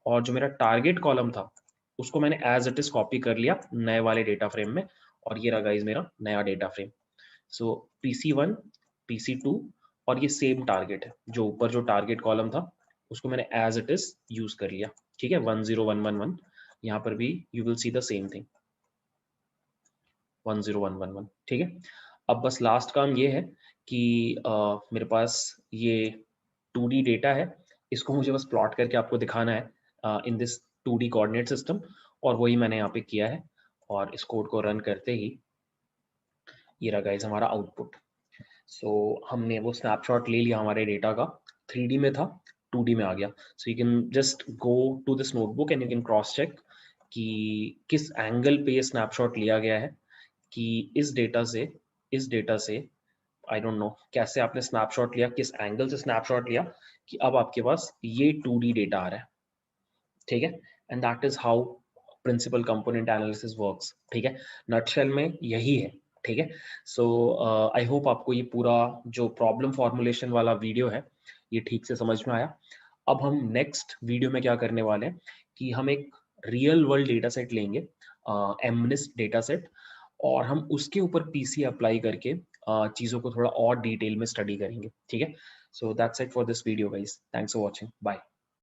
और जो मेरा टारगेट कॉलम था उसको मैंने एज इट इज कॉपी कर लिया नए वाले डेटा फ्रेम में, और ये रहा गाइस मेरा नया डेटा फ्रेम। सो PC1, PC2 और ये सेम टारगेट है, जो ऊपर जो टारगेट कॉलम था उसको मैंने एज इट इज यूज कर लिया, ठीक है। 10111 यहाँ पर भी you will see the same thing 10111, ठीक है। अब बस लास्ट काम ये है कि मेरे पास ये 2D डेटा है, इसको मुझे बस प्लॉट करके आपको दिखाना है in this 2D coordinate system, और वही मैंने यहाँ पे किया है। और इस कोड को रन करते ही ये रहा गाइस हमारा आउटपुट। सो हमने वो स्नैपशॉट ले लिया हमारे डेटा का, 3D में था 2D में आ गया। So you can just go to this notebook and you can cross check कि किस एंगल पे ये स्नैपशॉट लिया गया है, कि इस डेटा से आई डोंट नो कैसे आपने स्नैपशॉट लिया, किस एंगल से स्नैपशॉट लिया, कि अब आपके पास ये 2D डेटा आ रहा है, ठीक है। And that is how principal component analysis works, ठीक है। नटशेल में यही है, ठीक है। सो आई होप आपको ये पूरा जो प्रॉब्लम फॉर्मुलेशन वाला वीडियो है ये ठीक से समझ में आया। अब हम नेक्स्ट वीडियो में क्या करने वाले हैं कि हम एक रियल वर्ल्ड डेटा सेट लेंगे, एमनिस्ट डेटा सेट, और हम उसके ऊपर पीसी अप्लाई करके चीज़ों को थोड़ा और डिटेल में स्टडी करेंगे, ठीक है। So that's it for this video guys, thanks for watching, bye.